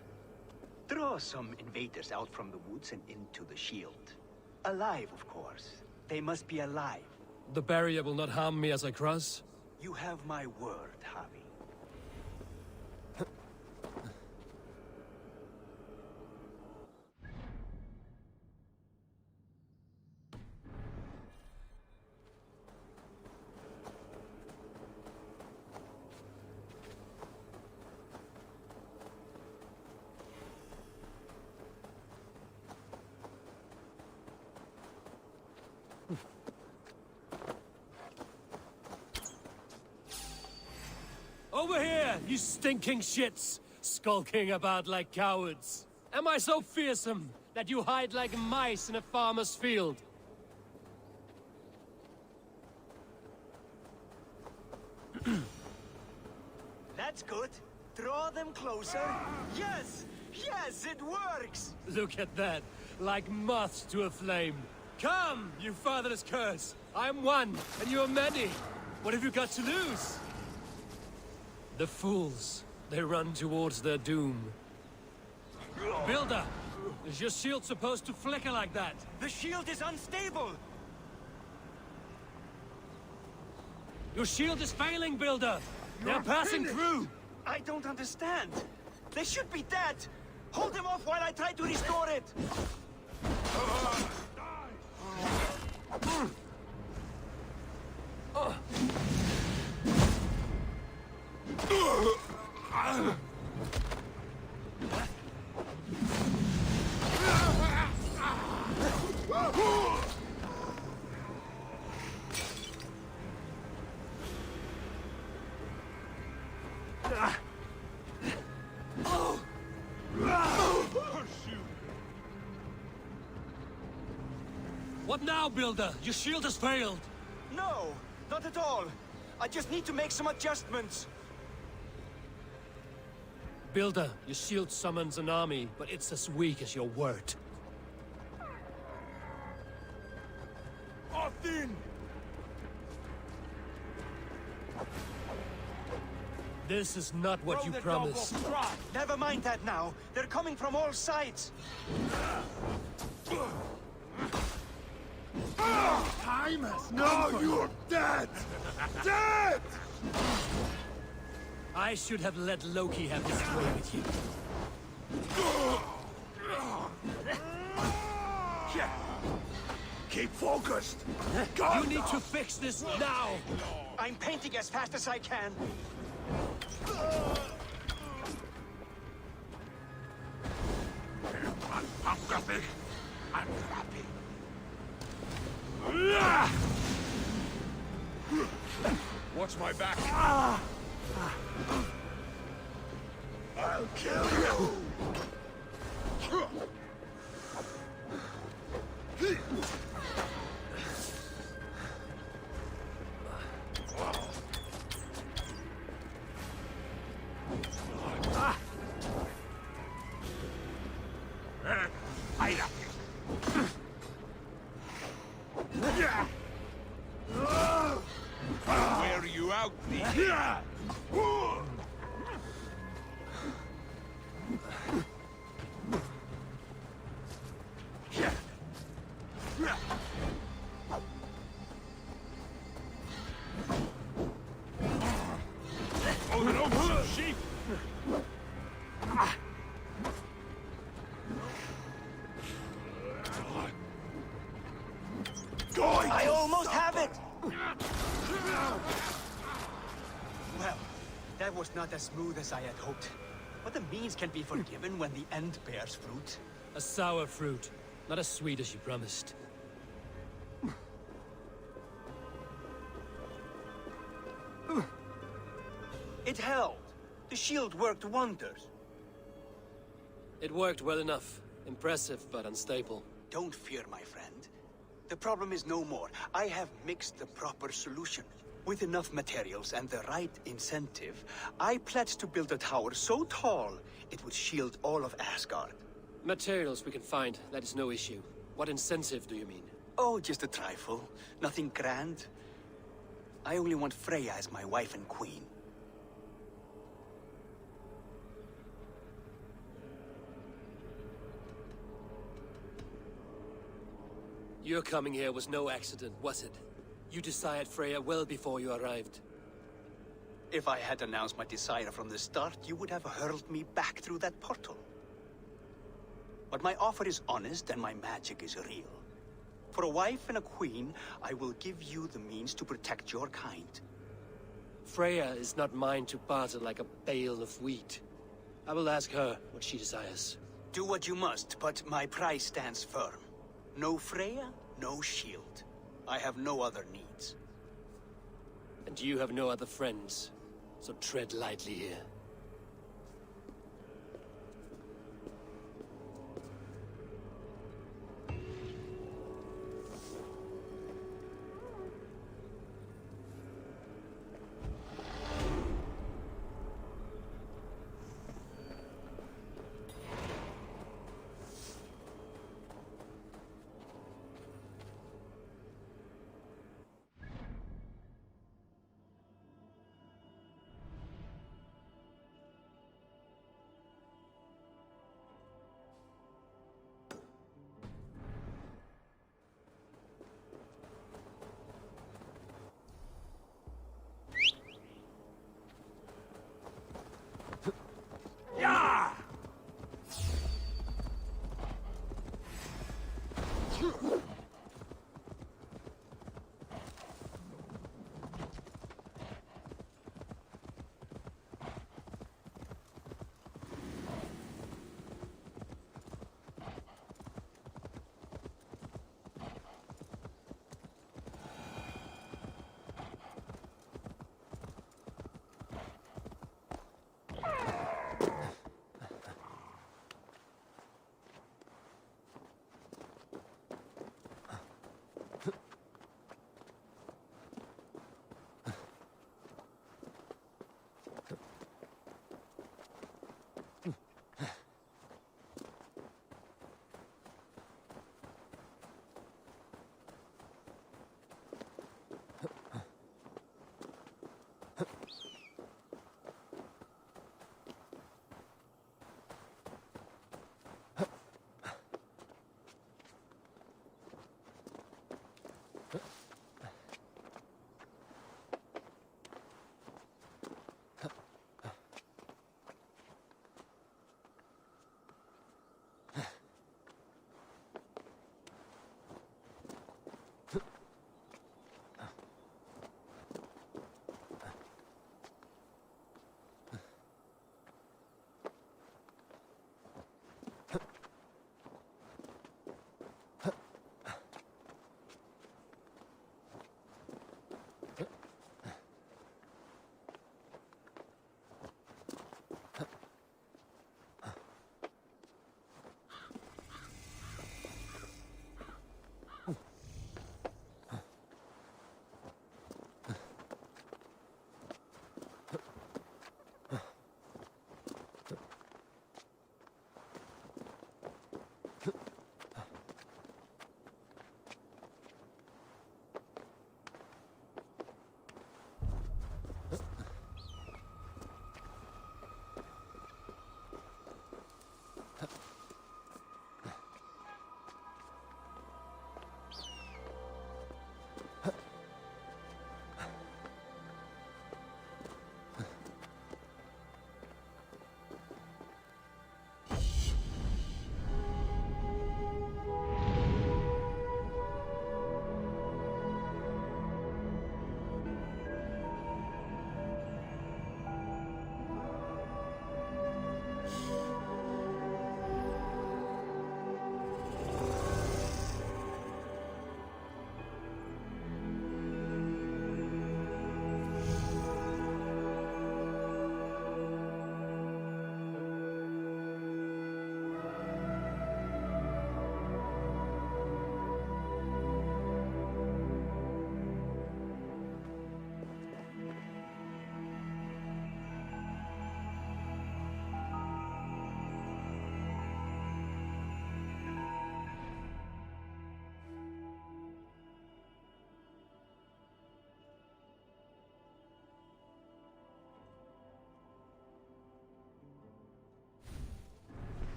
Draw some invaders out from the woods and into the shield. Alive, of course. They must be alive. The barrier will not harm me as I cross? You have my word, Javi. Over here, you stinking shits! Skulking about like cowards. Am I so fearsome that you hide like mice in a farmer's field? That's good. Draw them closer. Yes! Yes, it works! Look at that. Like moths to a flame. Come, you fatherless curse! I'm one, and you're many. What have you got to lose? The fools. They run towards their doom. Builder! Is your shield supposed to flicker like that? The shield is unstable! Your shield is failing, Builder! They're passing through! I don't understand. They should be dead! Hold them off while I try to restore it! What now, Builder? Your shield has failed! No, not at all. I just need to make some adjustments. Builder, your shield summons an army, but it's as weak as your word. Often! This is not what you promised. Never mind that now. They're coming from all sides. Time has now you're dead! Dead! I should have let Loki have his way with you. Keep focused! You need to fix this now! I'm painting as fast as I can. Watch my back! I'll kill you! Wear you out, sheep! I almost have it! Well, that was not as smooth as I had hoped. But the means can be forgiven when the end bears fruit. A sour fruit, not as sweet as you promised. It held. The shield worked wonders. It worked well enough. Impressive, but unstable. Don't fear, my friend. The problem is no more. I have mixed the proper solution. With enough materials and the right incentive, I pledged to build a tower so tall it would shield all of Asgard. Materials we can find, that is no issue. What incentive do you mean? Oh, just a trifle. Nothing grand. I only want Freya as my wife and queen. Your coming here was no accident, was it? You desired Freya well before you arrived. If I had announced my desire from the start, you would have hurled me back through that portal. But my offer is honest and my magic is real. For a wife and a queen, I will give you the means to protect your kind. Freya is not mine to barter like a bale of wheat. I will ask her what she desires. Do what you must, but my price stands firm. No Freya, no shield. I have no other needs. And you have no other friends, so tread lightly here.